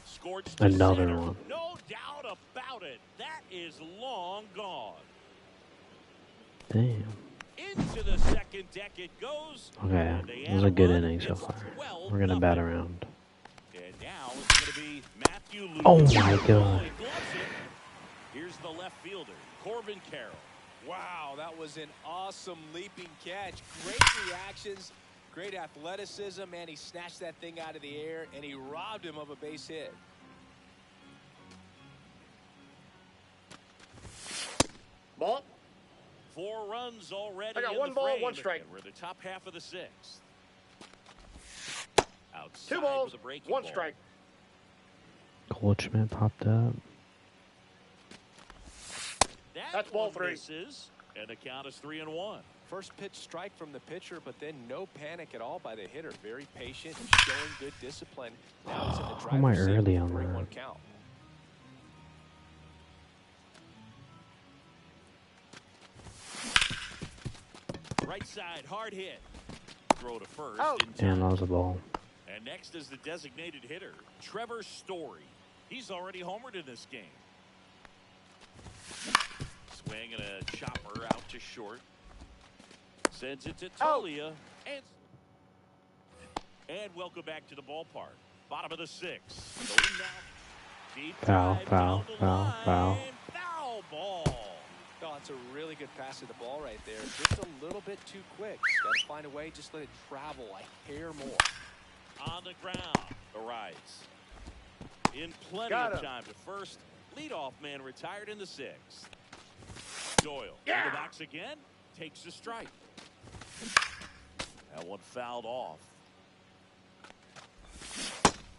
Scorched to Another center. one. No doubt about it. That is long gone. Damn. Into the second deck it goes. Okay, And they this is add a good run. inning so It's far. 12-0. We're gonna bat around. And now it's going to be Matthew Lewis. Oh my Oh, God. he gloves it. Here's the left fielder, Corbin Carroll. Wow, that was an awesome leaping catch. Great reactions, great athleticism, and he snatched that thing out of the air, and he robbed him of a base hit. Ball. 4 runs already. I got in 1 the ball, frame, 1 strike. And we're the top half of the 6th. Outside 2 balls, with a breaking 1 ball. strike. Goldschmidt popped up. That's ball one 3. misses, and the count is 3-1. First pitch strike from the pitcher, but then no panic at all by the hitter. Very patient, showing good discipline. Now it's in the How am I driver's seat early with on a 3-1 that? count. Right side, hard hit. throw to first Out. in time. And that was a ball. And next is the designated hitter, Trevor Story. He's already homered in this game. Swing and a chopper out to short. Sends it to Tolia. And welcome back to the ballpark. Bottom of the sixth. Going down. Deep Foul, drive foul, down the foul, line. foul. Foul ball. Oh, it's a really good pass to the ball right there. Just a little bit too quick. Got to find a way. Just let it travel a hair more. On the ground. Arise. In plenty of time to first. Leadoff man retired in the sixth. Doyle in the box again. Takes a strike. That one fouled off.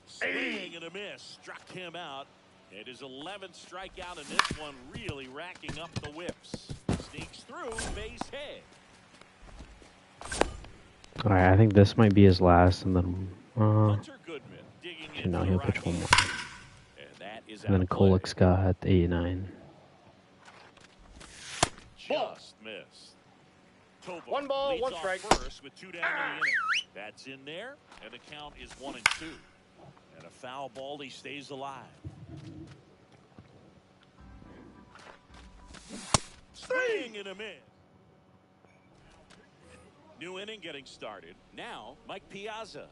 Swing and a miss. Struck him out. It is 11th strikeout in this one, really racking up the whips. Sneaks through, base hit. Alright, I think this might be his last, and then Hunter Goodman digging in. no, for he'll the pitch one more. Rockies. And that is And then out of play. Kolek Scott at 89. Just missed. Toba One ball, leads one off strike. first with 2 down in the inning. That's in there, and the count is 1-2. And a foul ball, he stays alive. Swing and a miss. New inning getting started. Now, Mike Piazza.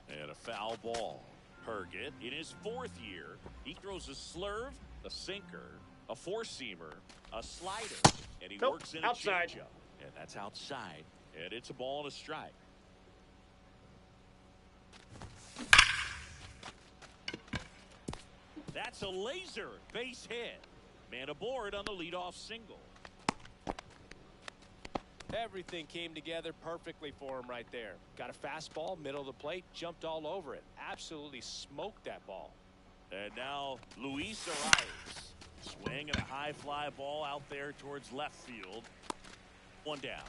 And a foul ball. Herget, in his 4th year, he throws a slurve, a sinker, a four-seamer, a slider, and he works in a outside. changeup. And that's outside. And it's a ball and a strike. That's a laser base hit. Man aboard on the leadoff single. Everything came together perfectly for him right there. Got a fastball, middle of the plate, jumped all over it. Absolutely smoked that ball. And now Luis Arias. Swing and a high fly ball out there towards left field. One down.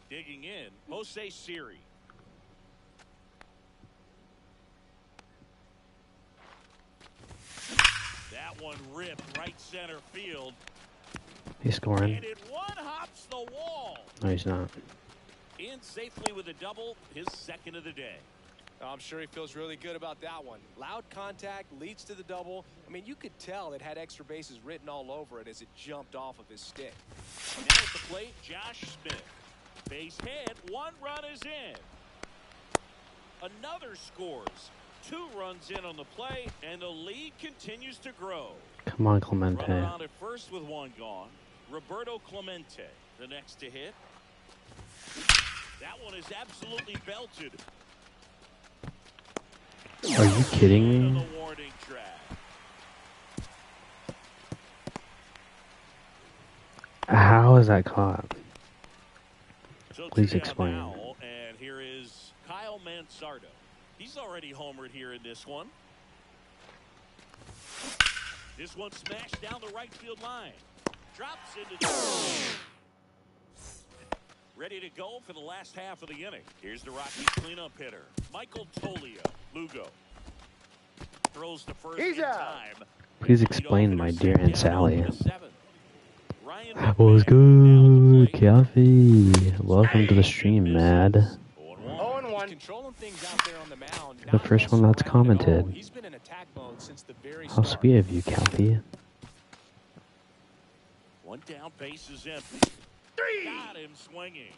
Digging in, Jose Siri. That one ripped right center field. He's scoring. And it one hops the wall. No, he's not. In safely with a double, his second of the day. I'm sure he feels really good about that one. Loud contact leads to the double. I mean, you could tell it had extra bases written all over it as it jumped off of his stick. Now at the plate, Josh Smith. Base hit, 1 run is in. Another scores. 2 runs in on the play, and the lead continues to grow. Come on, Clemente. Runner on at first with 1 gone. Roberto Clemente, the next to hit. That one is absolutely belted. Are you kidding Into me? the warning track. How is that caught? So Please 2 down explain. now, and here is Kyle Mansardo. He's already homered here in this one. This one smashed down the right field line. Drops into the ready to go for the last half of the inning. Here's the Rockies cleanup hitter, Michael Tolia. Lugo throws to first He's in out. time. Please explain, my dear Aunt Sally. Ryan What's McMahon good, Kathy? Welcome to the stream, Mad. 0-1. Controlling things out there on the mound. The first one that's commented. He's been in attack mode since the very How start. sweet of you, Kathy. 1 down, base is empty. Got him swinging.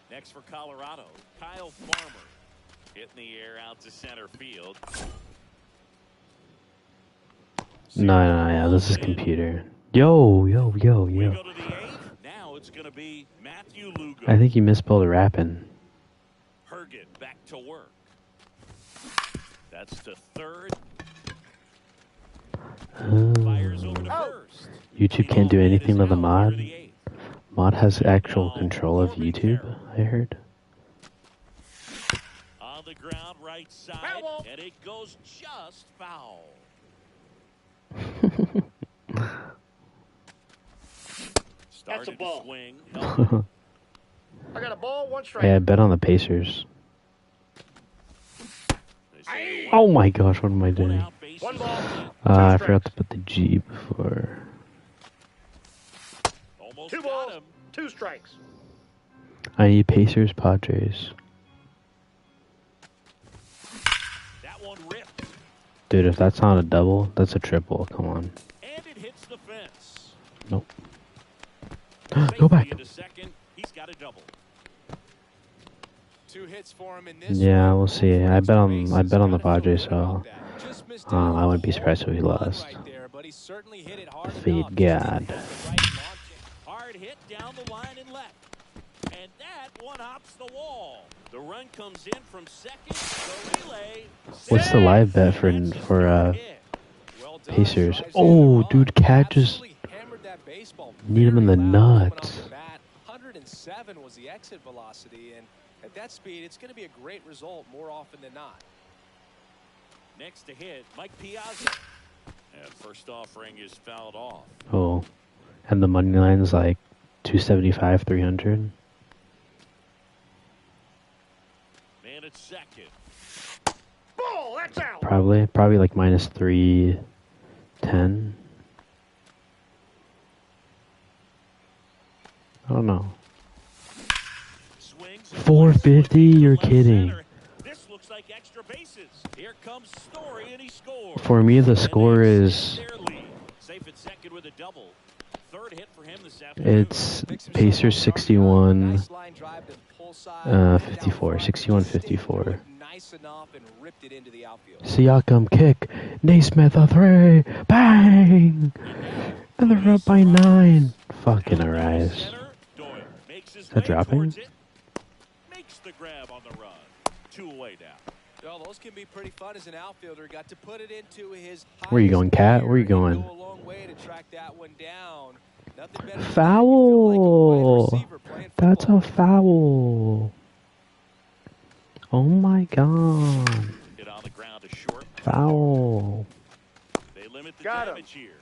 Next for Colorado, Kyle Farmer. Hitting the air out to center field. No, this is computer. Yo. We go to the 8th. Now it's going to be Matthew Lugo. I think you misspelled rapping. Herget back to work. That's the 3rd. Fires over to first. YouTube can't do anything to the mod. Mod has actual control of YouTube, I heard. On the ground, right side, Foul. and it goes just foul. Started ball. to swing. I got a ball, 1 strike. Hey, I bet on the Pacers. They say Oh my gosh, what am I 1 doing? out, base One ball. I forgot to put the G before. Almost Two got balls. him. 2 strikes. I need Pacers, Padres. That one ripped. Dude, if that's not a double, that's a triple. Come on. And it hits the fence. Nope. Go back. Safely into second. He's got a double. 2 hits for him in this Yeah, one. we'll see. I bet on the Gotta feel Padres, good so about that. Just missed out I on wouldn't be a surprised if he home run lost. right there, but he certainly hit it hard Fade enough. Just didn't God. have the right launching. Hard hit down the line and left. And that one hops the wall. The run comes in from second. The relay. What's the live bet for Well done. Pacers? Drives in Oh, the run. dude, Cat just Absolutely hammered that baseball need him in the very loud coming nuts. off the bat. 107 was the exit velocity, and at that speed, it's going to be a great result more often than not. Next to hit, Mike Piazza. And first offering is fouled off. Oh, and the money line's like 275, 300. Man at second. Ball. That's out. Probably like minus 310. I don't know. Swings. 450? You're Left kidding. center. This looks like extra bases. Here comes Story and he scores. For me, the And score they is extend their lead. Safe at second with a double. Third hit for him this afternoon. it's Pacers 61, Nice line drive to the pull side, 54, down front, 61, stayed 54. through it nice enough and ripped it into the outfield. Siakam kick. Naismith a 3. Bang! And they're up by 9. Fucking arise. Center, Doyle makes his Is that way dropping? towards it. Makes the grab on the run. 2 away now. Well, those can be pretty fun as an outfielder. Got to put it into his Where you going, Cat? Where you highest gear going? and go a long way to track that one down. Nothing better than that. Foul. You feel like a wide receiver playing That's football. a foul. Oh my god. Hit on the ground to short. Foul. They limit the Got him. damage here.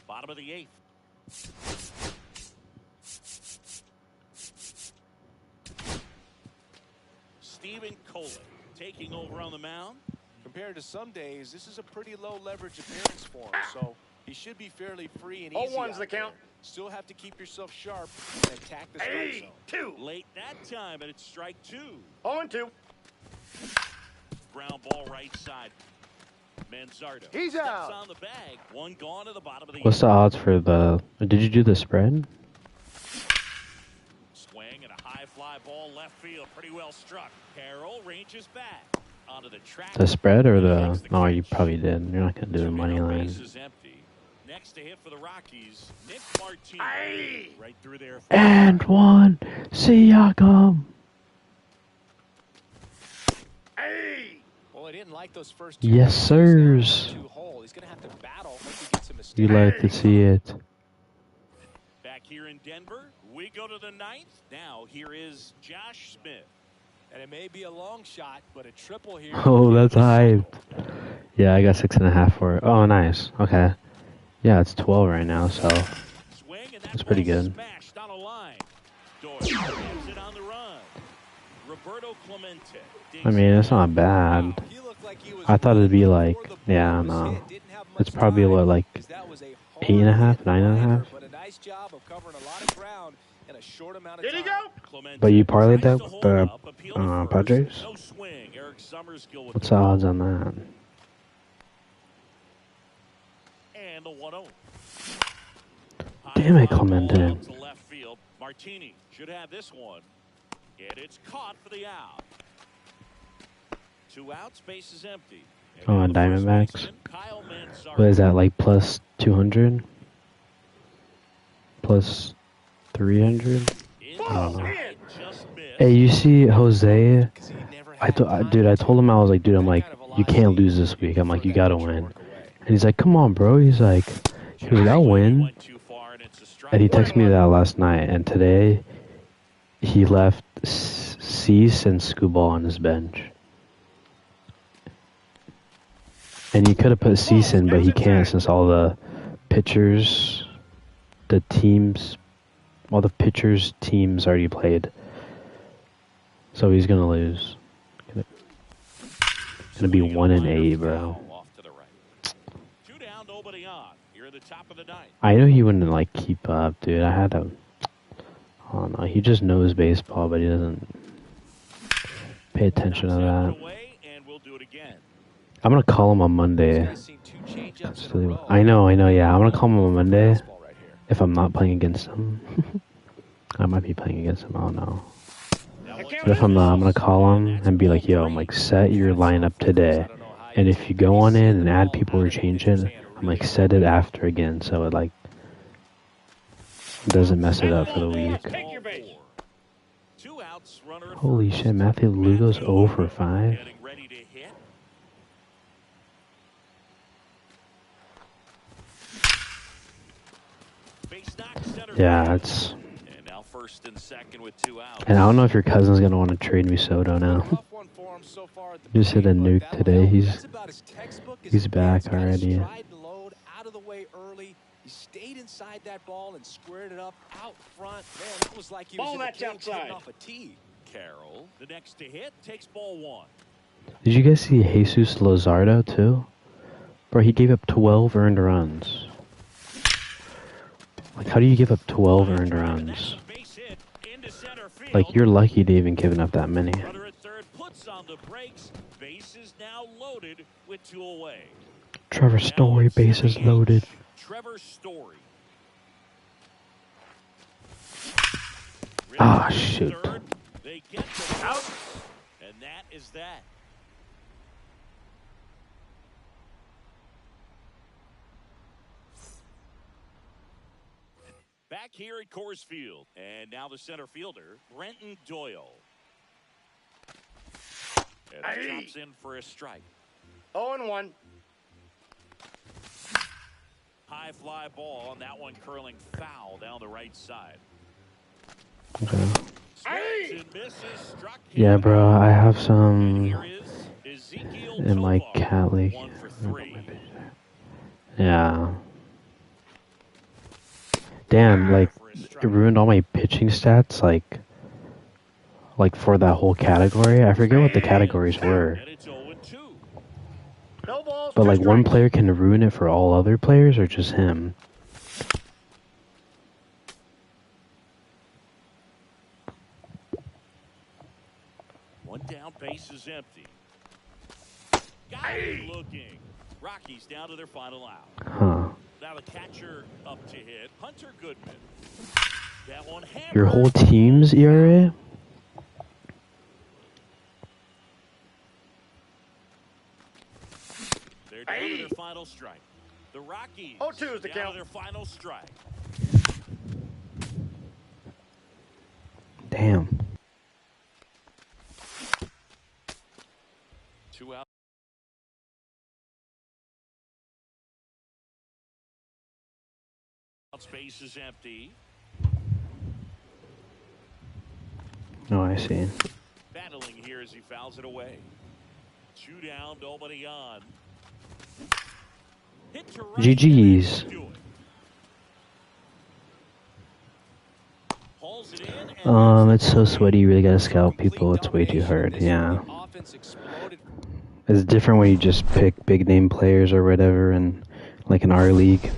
Bottom of the 8th. Stephen Coley taking over on the mound. Compared to some days, this is a pretty low leverage appearance for him, so he should be fairly free and easy. 0-1's out the count. there. Still have to keep yourself sharp and attack the strike zone. 2. Late that time, and it's strike 2. 0-2. Ground ball right side. Manzardo He's steps out. on the bag. One gone to the bottom of the What's the odds for the... Did you do the spread? swing and a high fly ball left field. Pretty well struck. Carroll ranges back onto the track. The spread or the... Makes No, you catch. probably did. You're not going to do the money line. Base is empty. Next to hit for the Rockies, Nick Martinez. Aye. Right through there. For And one. Siakam. Hey. Well, I didn't like those first 2 Yes, pitches. sirs. Now 2 hole. He's going to have to battle once he gets a mistake. You like to see it. back here in Denver, we go to the 9th. Now here is Josh Smith. And it may be a long shot, but a triple here. Oh, that's hyped. Yeah, I got 6.5 for it. Oh, nice. Okay. Yeah, it's 12 right now, so... Swing and That's pretty ball good. Smashed on a line. Doyle gets it on the run. Roberto Clemente. I mean, it's not bad. He looked like he was I thought it'd be like... before the Yeah, I ball don't was know. hit. Didn't have It's much probably, time, what, like... 'cause that was a 8.5, hard hit 9.5? liner, but a nice job of covering a lot of ground in a short amount of Did he time. go? Clemente But you parlayed tries that to with hold the up, appeal to first. Padres? No swing. Eric Summerskill with What's the the ball. odds on that? And the 1-0. Damn it, High fly Clemente. ball out to left field. Martini should have this one. And it's caught for the out. 2 outs, base is empty. And Oh, now and the first Diamondbacks? baseman, Kyle Manzardo. What is that, like plus 200? Plus 300? I don't know. Inside, just missed. Hey, you see Jose? 'Cause he never I had thought, time dude, I to told him, I was like, dude, I'm that like, kind of you can't velocity. lose this week. I'm like, Throw you that gotta pitch win. work away. And he's like, come on, bro. He's like, dude, I'll win. Went too far, and it's a strike. And he texted me that last night, and today he left Cease and Scuball on his bench. And you could have put Cease in, but he can't since all the pitchers, all the pitchers' teams already played. So he's gonna lose. gonna be 1-8, bro. Off to the right. 2 down, nobody on. You're at the top of the ninth. I know he wouldn't like keep up, dude. I had to. Oh no, he just knows baseball, but he doesn't pay attention to that. Away, and we'll do it again. I'm gonna call him on Monday. I know, yeah. I'm gonna call him on Monday if I'm not playing against him. I might be playing against him, I don't know. But if I'm not, I'm gonna call him and be like, yo, I'm like, set your lineup today. And if you go on in and add people or change it, I'm like, set it after again so it like doesn't mess it up for the week. Take your base. 2 outs, runner at Holy first. shit, Matthew Lugo's 0 for 5. Getting ready to hit. Base knock, center Yeah, field. it's. And now first and second with 2 outs. And I don't know if your cousin's gonna want to trade me Soto now. Rough one for him so far at the Just hit a plate, but nuke that'll today. help. He's That's about as textbook as he's it back gets. Got his already. stride and load out of the way early. He stayed inside that ball and squared it up out front. Man, that was like he was Ball, in the that's cage outside. hitting off a tee. Carroll, the next to hit, takes ball 1. Did you guys see Jesus Luzardo too? Bro, he gave up 12 earned runs. Like, how do you give up 12 earned runs? Base hit into center field. Like, you're lucky to even give up that many. Runner at third puts on the brakes. Base is now loaded with 2 away. Trevor Story, bases loaded. Trevor Story. Ah, shoot. Third, they get the out, and that is that. Back here at Coors Field, and now the center fielder, Brenton Doyle. And he chops in for a strike. 0-1. High fly ball, and that one curling foul down the right side. Okay. Swings and misses, struck Yeah, him. bro, I have And some here is Ezekiel in my Tovar, cat league. 1 for 3. Yeah. Damn, like, it ruined all my pitching stats, like for that whole category. I forget what the categories were. And it's 0-2. No balls. But 2 like one strikes. player can ruin it for all other players or just him? One down, base is empty. Got him looking. Rockies down to their final out. Huh. Now the catcher up to hit. Hunter Goodman. That one hammered. Your whole team's ERA? They're down to their final strike. The Rockies 0-2 is the down count. to their final strike. Damn. 2 outs. Space is empty. Oh, I see. Battling here as he fouls it away. 2 down, nobody on. Hit to right. GG's. Do it. Hauls it in and It's so sweaty, you really gotta scout people, it's way too hard, yeah. Offense exploded. It's different when you just pick big name players or whatever and like in our league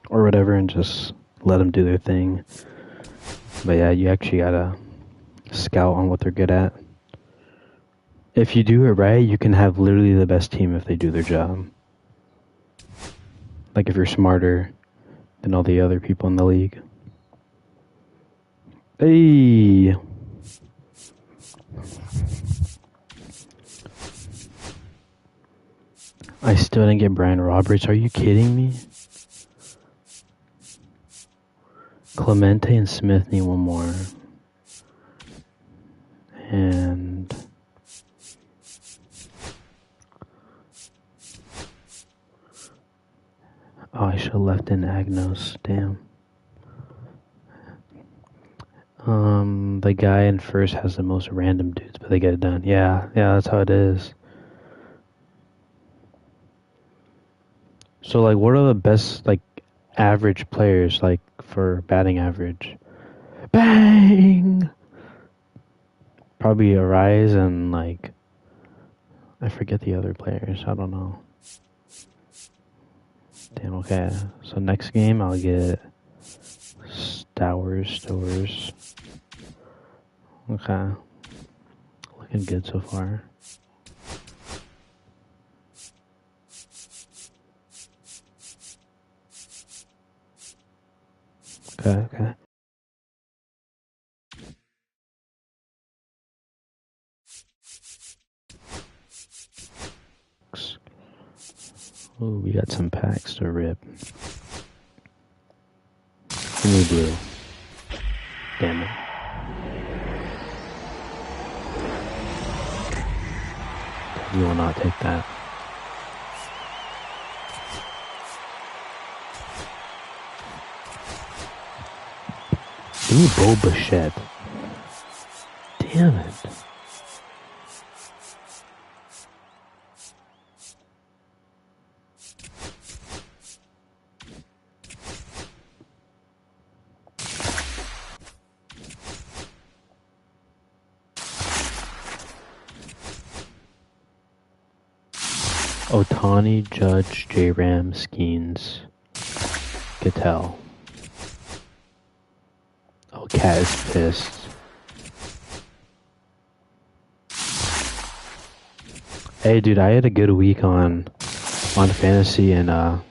or whatever and just let them do their thing. But yeah, you actually gotta scout on what they're good at. If you do it right, you can have literally the best team if they do their job. Like if you're smarter than all the other people in the league. Hey! I still didn't get Brian Roberts. Are you kidding me? Clemente and Smith need one more. And oh, I should have left in Agnos. Damn. The guy in first has the most random dudes, but they get it done. Yeah, that's how it is. So, like, what are the best, like, average players, like, for batting average? Bang! Probably Arise and, like, I forget the other players. I don't know. Damn, okay. So next game, I'll get Stowers. Okay. Looking good so far. Okay. Ooh, we got some packs to rip. Give me blue. Damn it. You will not take that. Give me Boba Fett. Damn it. Otani, Judge, J-Ram, Skeens, Cattell. Oh, Cat is pissed. Hey, dude, I had a good week on fantasy and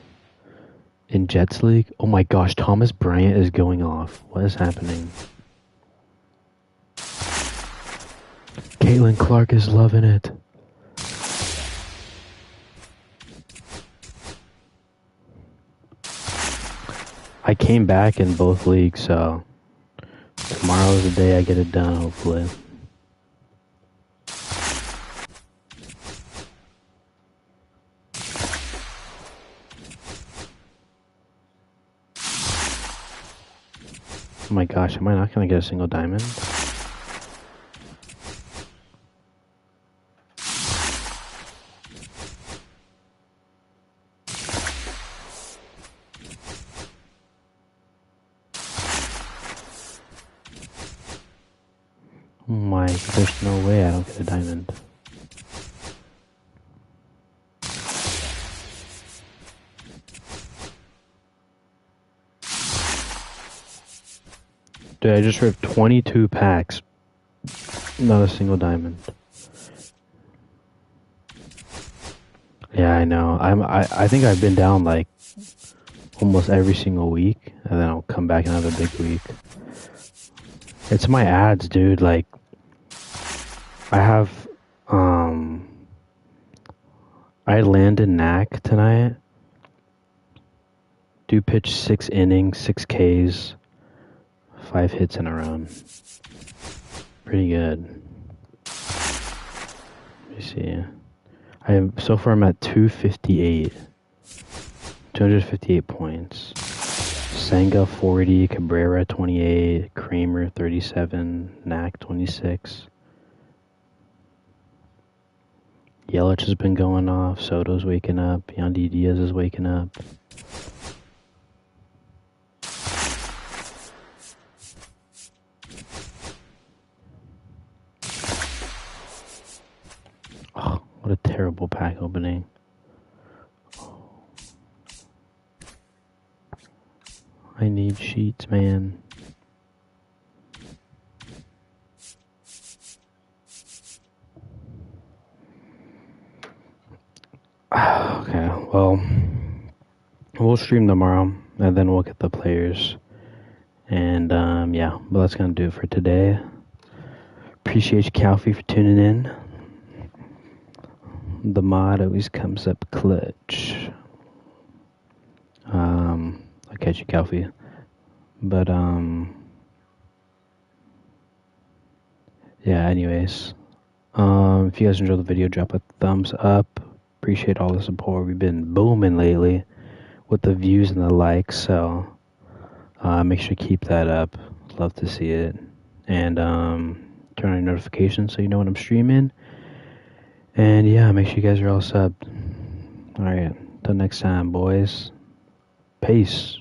in Jets League. Oh my gosh, Thomas Bryant is going off. What is happening? Caitlin Clark is loving it. I came back in both leagues, so tomorrow's the day I get it done, hopefully. Oh my gosh, am I not going to get a single diamond? Oh my, there's no way I don't get a diamond. Dude, I just ripped 22 packs. Not a single diamond. Yeah, I know. I think I've been down like almost every single week, and then I'll come back and have a big week. It's my ads, dude. Like, I have, I landed Knack tonight. Dude pitched 6 innings, 6 Ks, 5 hits in a run. Pretty good. Let me see. So far I'm at 258. 258 points. Senga 40, Cabrera 28, Kramer 37, Knack 26. Yelich has been going off, Soto's waking up, Yandy Diaz is waking up. Oh, what a terrible pack opening. I need sheets, man. Okay, well, we'll stream tomorrow, and then we'll get the players. And, yeah, but that's going to do it for today. Appreciate you, Calfee, for tuning in. The mod always comes up clutch. I'll catch you, Calfee. But, yeah, anyways. If you guys enjoyed the video, drop a thumbs up. Appreciate all the support. We've been booming lately with the views and the likes, so make sure to keep that up. Love to see it. And turn on your notifications so you know when I'm streaming. And yeah, make sure you guys are all subbed. Alright, until next time, boys. Peace.